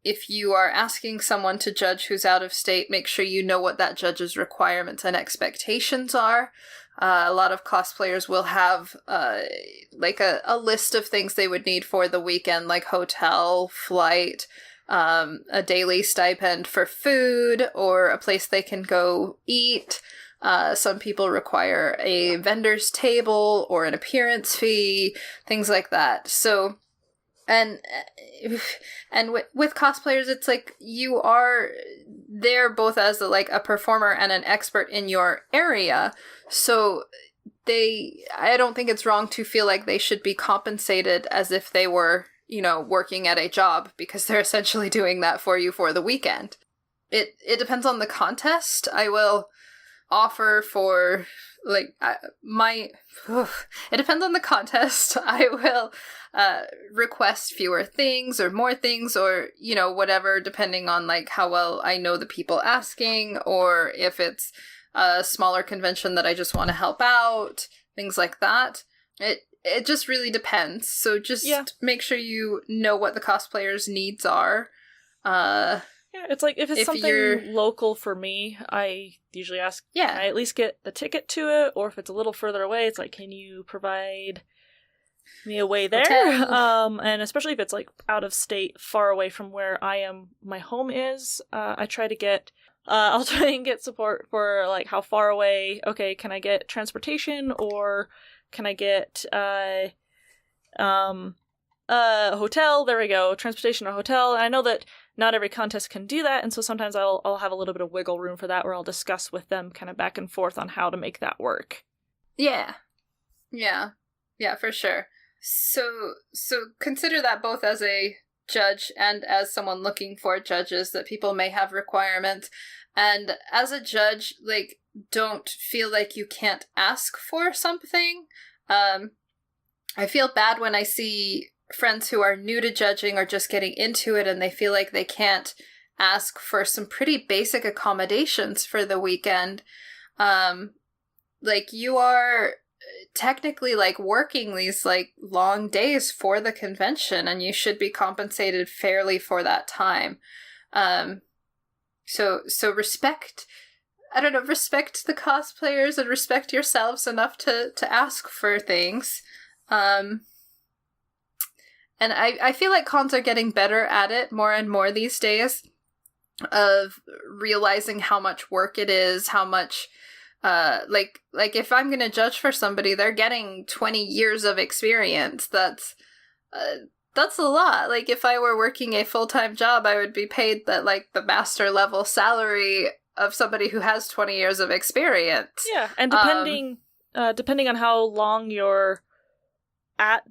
If you are asking someone to judge who's out of state, make sure you know what that judge's requirements and expectations are. A lot of cosplayers will have like a list of things they would need for the weekend, like hotel, flight, a daily stipend for food, or a place they can go eat. Some people require a vendor's table or an appearance fee, things like that. So, and with cosplayers, it's like you are there both as a performer and an expert in your area. So I don't think it's wrong to feel like they should be compensated as if they were, working at a job, because they're essentially doing that for you for the weekend. It depends on the contest. I will offer for it depends on the contest. I will request fewer things or more things or whatever, depending on how well I know the people asking, or if it's a smaller convention that I just want to help out, things like that. It just really depends. So just make sure you know what the cosplayer's needs are. Yeah, it's like, if it's something local for me, I usually ask, can I at least get the ticket to it? Or if it's a little further away, it's like, can you provide me a way there? And especially if it's out of state, far away from where my home is, I'll try and get support for how far away. Okay, can I get transportation, or can I get hotel? There we go, transportation or hotel. And I know that not every contest can do that, and so sometimes I'll have a little bit of wiggle room for that, where I'll discuss with them kind of back and forth on how to make that work. Yeah, for sure. So consider that both as a judge and as someone looking for judges, that people may have requirements. And as a judge, don't feel like you can't ask for something. I feel bad when I see friends who are new to judging or just getting into it, and they feel like they can't ask for some pretty basic accommodations for the weekend. You are technically working these long days for the convention, and you should be compensated fairly for that time. So respect the cosplayers and respect yourselves enough to ask for things. And I feel like cons are getting better at it more and more these days, of realizing how much work it is, how much, if I'm going to judge for somebody, they're getting 20 years of experience. That's a lot. If I were working a full-time job, I would be paid the master level salary of somebody who has 20 years of experience. Yeah, and depending on how long you're at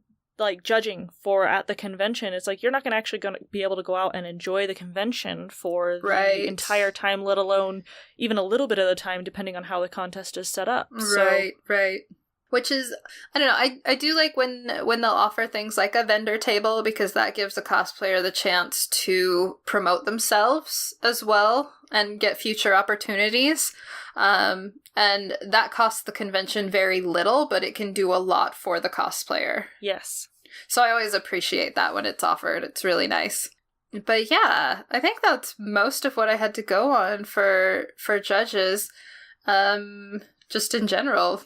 judging for at the convention, it's you're not going to be able to go out and enjoy the convention for the entire time, let alone even a little bit of the time, depending on how the contest is set up. Right. Which is, I don't know, I do like when they'll offer things like a vendor table, because that gives a cosplayer the chance to promote themselves as well and get future opportunities. And that costs the convention very little, but it can do a lot for the cosplayer. Yes. So I always appreciate that when it's offered. It's really nice. But yeah, I think that's most of what I had to go on for judges. Just in general.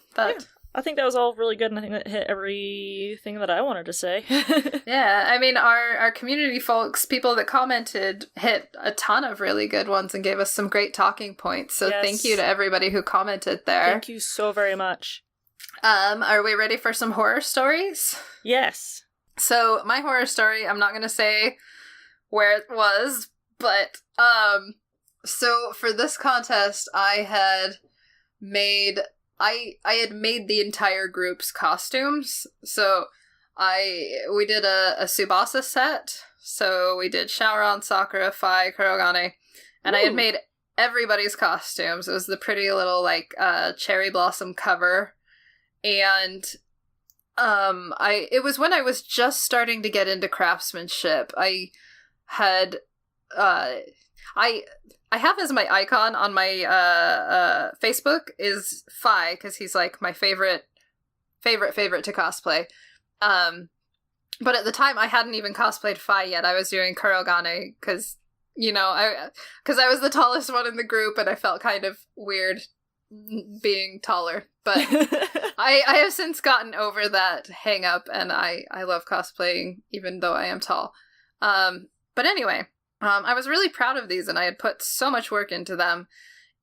I think that was all really good, and I think that hit everything that I wanted to say. Yeah, I mean, our community folks, people that commented, hit a ton of really good ones and gave us some great talking points. So Thank you to everybody who commented there. Thank you so very much. Are we ready for some horror stories? Yes. So, my horror story, I'm not going to say where it was, but, so for this contest, I had made the entire group's costumes. So, we did a Tsubasa set, so we did Shaoran, Sakura, Fai, Kurogane, and I had made everybody's costumes. It was the pretty little, like, cherry blossom cover, and it was when I was just starting to get into craftsmanship. I had I have as my icon on my Facebook is Fai, because he's like my favorite to cosplay. But at the time I hadn't even cosplayed Fai yet. I was doing Kurogane because I was the tallest one in the group, and I felt kind of weird being taller, but I have since gotten over that hang up, and I love cosplaying even though I am tall. But anyway, I was really proud of these, and I had put so much work into them,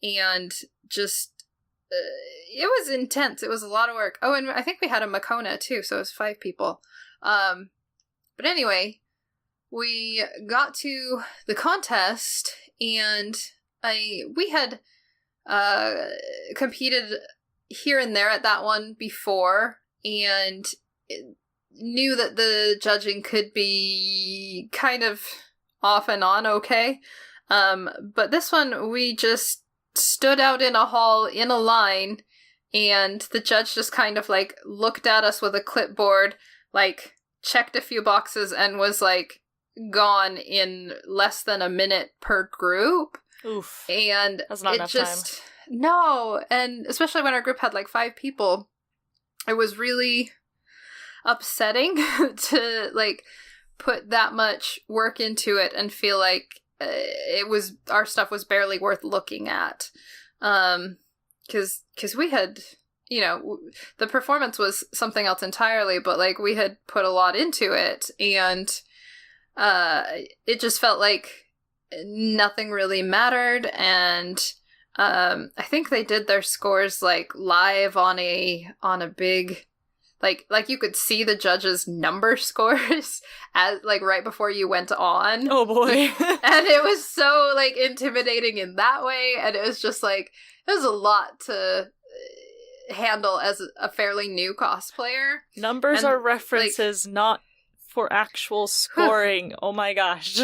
and just it was intense. It was a lot of work. Oh, and I think we had a Makona too, so it was 5 people. But anyway, we got to the contest, and we had competed here and there at that one before, and knew that the judging could be kind of off and on okay. But this one, we just stood out in a hall in a line, and the judge just kind of like looked at us with a clipboard, like checked a few boxes, and was like gone in less than a minute per group. Oof. And that's not enough time. No, and especially when our group had like 5 people, it was really upsetting to like put that much work into it and feel like our stuff was barely worth looking at. Because we had, the performance was something else entirely, but like we had put a lot into it, and it just felt like nothing really mattered. And I think they did their scores like live on a big, like you could see the judges' number scores as like right before you went on. Oh boy. And it was so like intimidating in that way, and it was just like it was a lot to handle as a fairly new cosplayer. Numbers are references, like, not for actual scoring. Oh my gosh.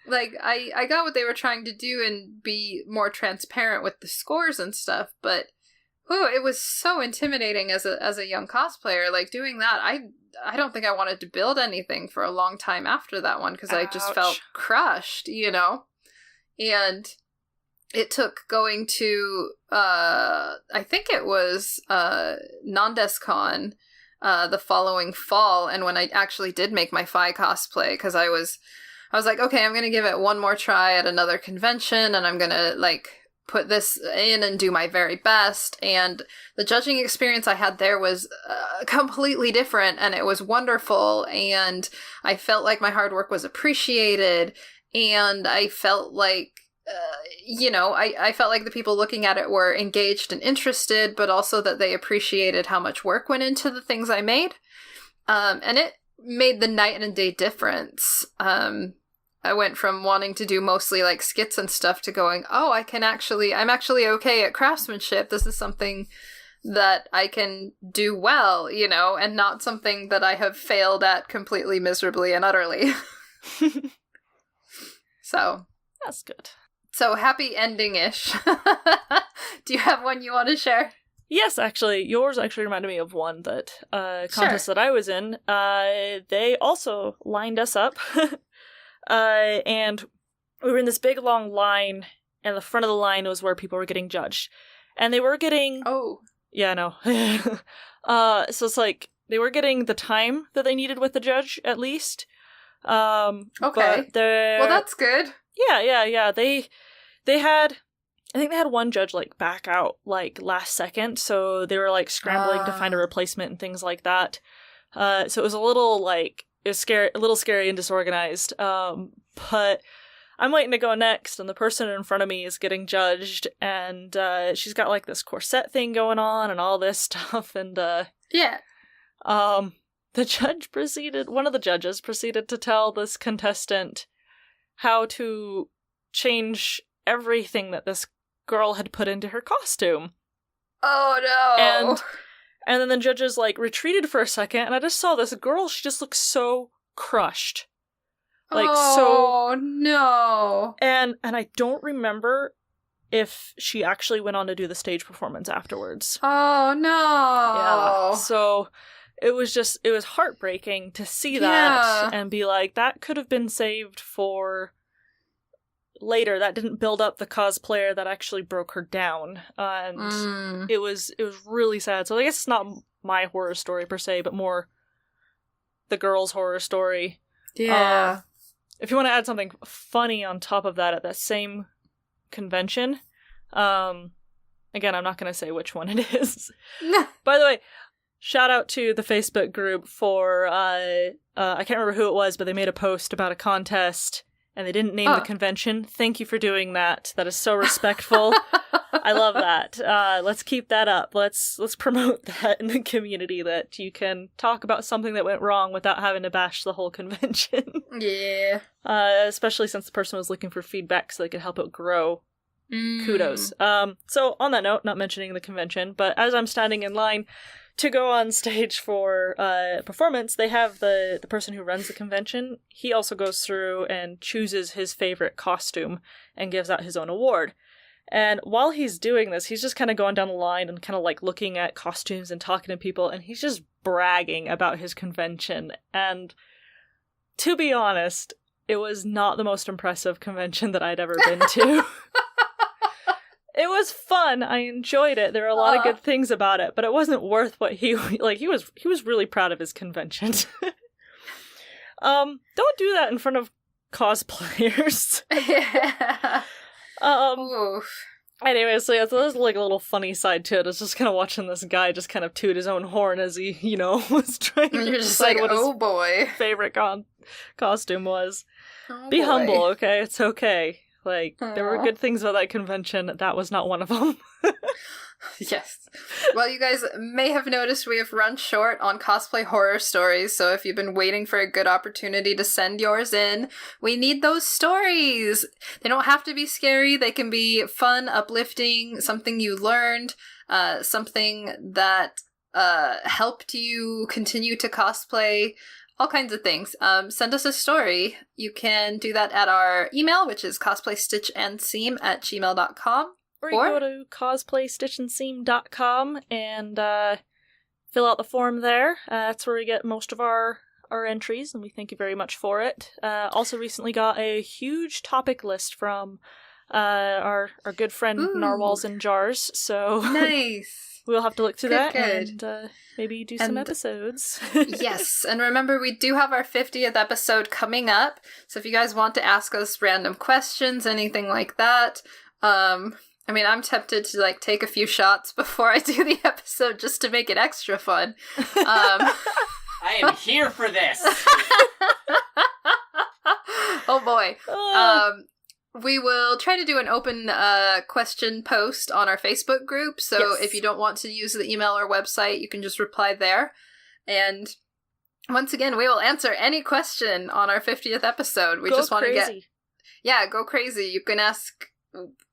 Like, I got what they were trying to do and be more transparent with the scores and stuff, but it was so intimidating as a young cosplayer. Like, doing that, I don't think I wanted to build anything for a long time after that one, because I just felt crushed, And it took going to, I think it was Nandescon the following fall, and when I actually did make my Fai cosplay, because I was like, okay, I'm going to give it one more try at another convention, and I'm going to, like, put this in and do my very best. And the judging experience I had there was completely different, and it was wonderful, and I felt like my hard work was appreciated, and I felt like, I felt like the people looking at it were engaged and interested, but also that they appreciated how much work went into the things I made. And it made the night and day difference. I went from wanting to do mostly like skits and stuff to going, I'm actually okay at craftsmanship. This is something that I can do well, and not something that I have failed at completely miserably and utterly. So. That's good. So happy ending-ish. Do you have one you want to share? Yes, actually. Yours actually reminded me of one that contest that I was in. They also lined us up. And we were in this big long line, and the front of the line was where people were getting judged. And they were getting... Oh. Yeah, no. So it's like, they were getting the time that they needed with the judge, at least. Okay. But well, that's good. Yeah. They had... I think they had one judge, like, back out, like, last second, so they were, like, scrambling to find a replacement and things like that. So it was a little, like... It was scary, a little scary and disorganized. But I'm waiting to go next, and the person in front of me is getting judged, and she's got, like, this corset thing going on and all this stuff, and, yeah. One of the judges proceeded to tell this contestant how to change everything that this girl had put into her costume. Oh, no! And then the judges, like, retreated for a second, and I just saw this girl, she just looked so crushed. Like, oh, no. And I don't remember if she actually went on to do the stage performance afterwards. Oh, no. Yeah. So it was heartbreaking to see that and be like, that could have been saved for later. That didn't build up the cosplayer, that actually broke her down. And it was really sad. So I guess it's not my horror story per se, but more the girl's horror story. Yeah. If you want to add something funny on top of that at that same convention, again, I'm not going to say which one it is. By the way, shout out to the Facebook group for, I can't remember who it was, but they made a post about a contest, and they didn't name the convention. Thank you for doing that. That is so respectful. I love that. Let's keep that up. Let's promote that in the community, that you can talk about something that went wrong without having to bash the whole convention. Yeah. Especially since the person was looking for feedback so they could help it grow. Kudos. So on that note, not mentioning the convention, but as I'm standing in line to go on stage for performance, they have the person who runs the convention. He also goes through and chooses his favorite costume and gives out his own award. And while he's doing this, he's just kind of going down the line and kind of like looking at costumes and talking to people, and he's just bragging about his convention. And to be honest, it was not the most impressive convention that I'd ever been to. It was fun. I enjoyed it. There were a lot of good things about it, but it wasn't worth what he was really proud of his convention. Don't do that in front of cosplayers. Yeah. Anyway, so yeah, so there's like a little funny side to it. It's just kind of watching this guy just kind of toot his own horn as he, was trying to decide what his favorite costume was. Be humble, okay? It's okay. Like, there were good things about that convention. That was not one of them. Yes. Well, you guys may have noticed we have run short on cosplay horror stories, so if you've been waiting for a good opportunity to send yours in, we need those stories. They don't have to be scary. They can be fun, uplifting, something you learned, something that helped you continue to cosplay, all kinds of things. Send us a story. You can do that at our email, which is cosplaystitchandseam@gmail.com. Or you go to cosplaystitchandseam.com and fill out the form there. That's where we get most of our entries, and we thank you very much for it. Also recently got a huge topic list from our good friend Narwhals in Jars, so nice. We'll have to look through that and maybe do some episodes. Yes, and remember, we do have our 50th episode coming up, so if you guys want to ask us random questions, anything like that, I'm tempted to, take a few shots before I do the episode just to make it extra fun. I am here for this! Oh boy. We will try to do an open question post on our Facebook group, so if you don't want to use the email or website, you can just reply there. And once again, we will answer any question on our 50th episode. We just want to get... Yeah, go crazy. You can ask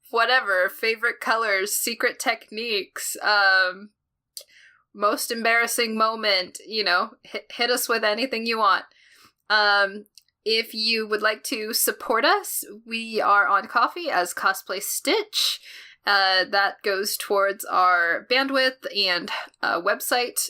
whatever, favorite colors, secret techniques, most embarrassing moment, hit us with anything you want. If you would like to support us, we are on Ko-fi as Cosplay Stitch. That goes towards our bandwidth and website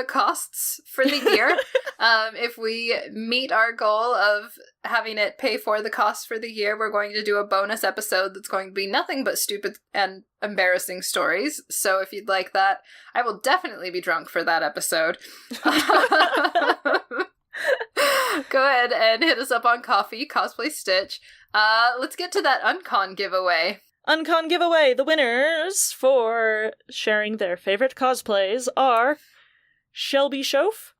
costs for the year. If we meet our goal of having it pay for the cost for the year, we're going to do a bonus episode that's going to be nothing but stupid and embarrassing stories. So if you'd like that, I will definitely be drunk for that episode. Go ahead and hit us up on Ko-fi, Cosplay Stitch. Let's get to that Uncon giveaway. Uncon giveaway. The winners for sharing their favorite cosplays are Shelby Shoaf.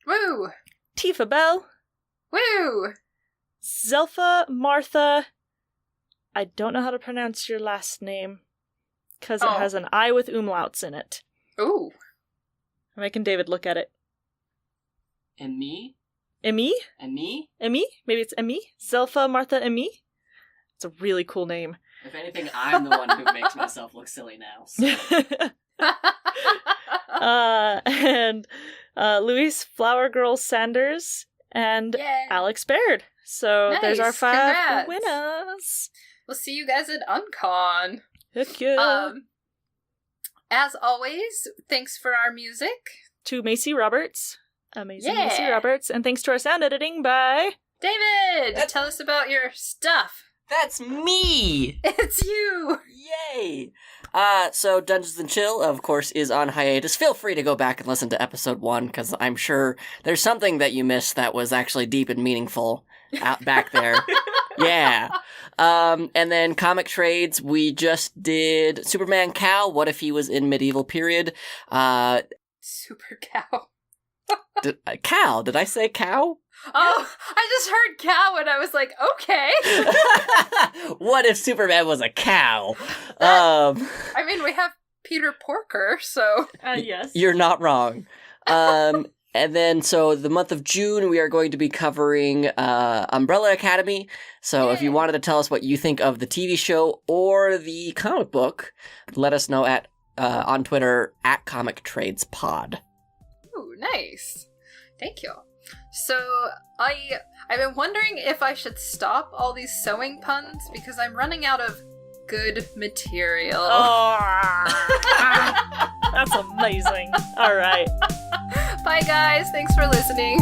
Woo! Tifa Bell. Woo! Zelfa Martha. I don't know how to pronounce your last name because it has an I with umlauts in it. Ooh. I'm making David look at it. Emmy? Emmy? Emmy? Emmy? Maybe it's Emmy? Zelfa Martha Emmy? It's a really cool name. If anything, I'm the one who makes myself look silly now. So. And Luis Flower Girl Sanders and Alex Baird. So there's our 5 winners. We'll see you guys at Uncon. Heck yeah. As always, thanks for our music. To Macy Roberts. Amazing Macy Roberts. And thanks to our sound editing by... David! Tell us about your stuff. That's me! It's you! Yay! So Dungeons & Chill, of course, is on hiatus. Feel free to go back and listen to episode 1, because I'm sure there's something that you missed that was actually deep and meaningful out back there. Yeah. And then comic trades, we just did Superman Cow, What If He Was in Medieval Period? Super Cow. Cow? Did I say cow? Oh, I just heard cow and I was like, okay. What if Superman was a cow? I mean, we have Peter Porker, so... yes. You're not wrong. And then, so the month of June, we are going to be covering Umbrella Academy. So if you wanted to tell us what you think of the TV show or the comic book, let us know at on Twitter at Comic Trades Pod. Ooh, nice. Thank you. So, I've been wondering if I should stop all these sewing puns because I'm running out of good material. Oh, that's amazing. All right. Bye, guys. Thanks for listening.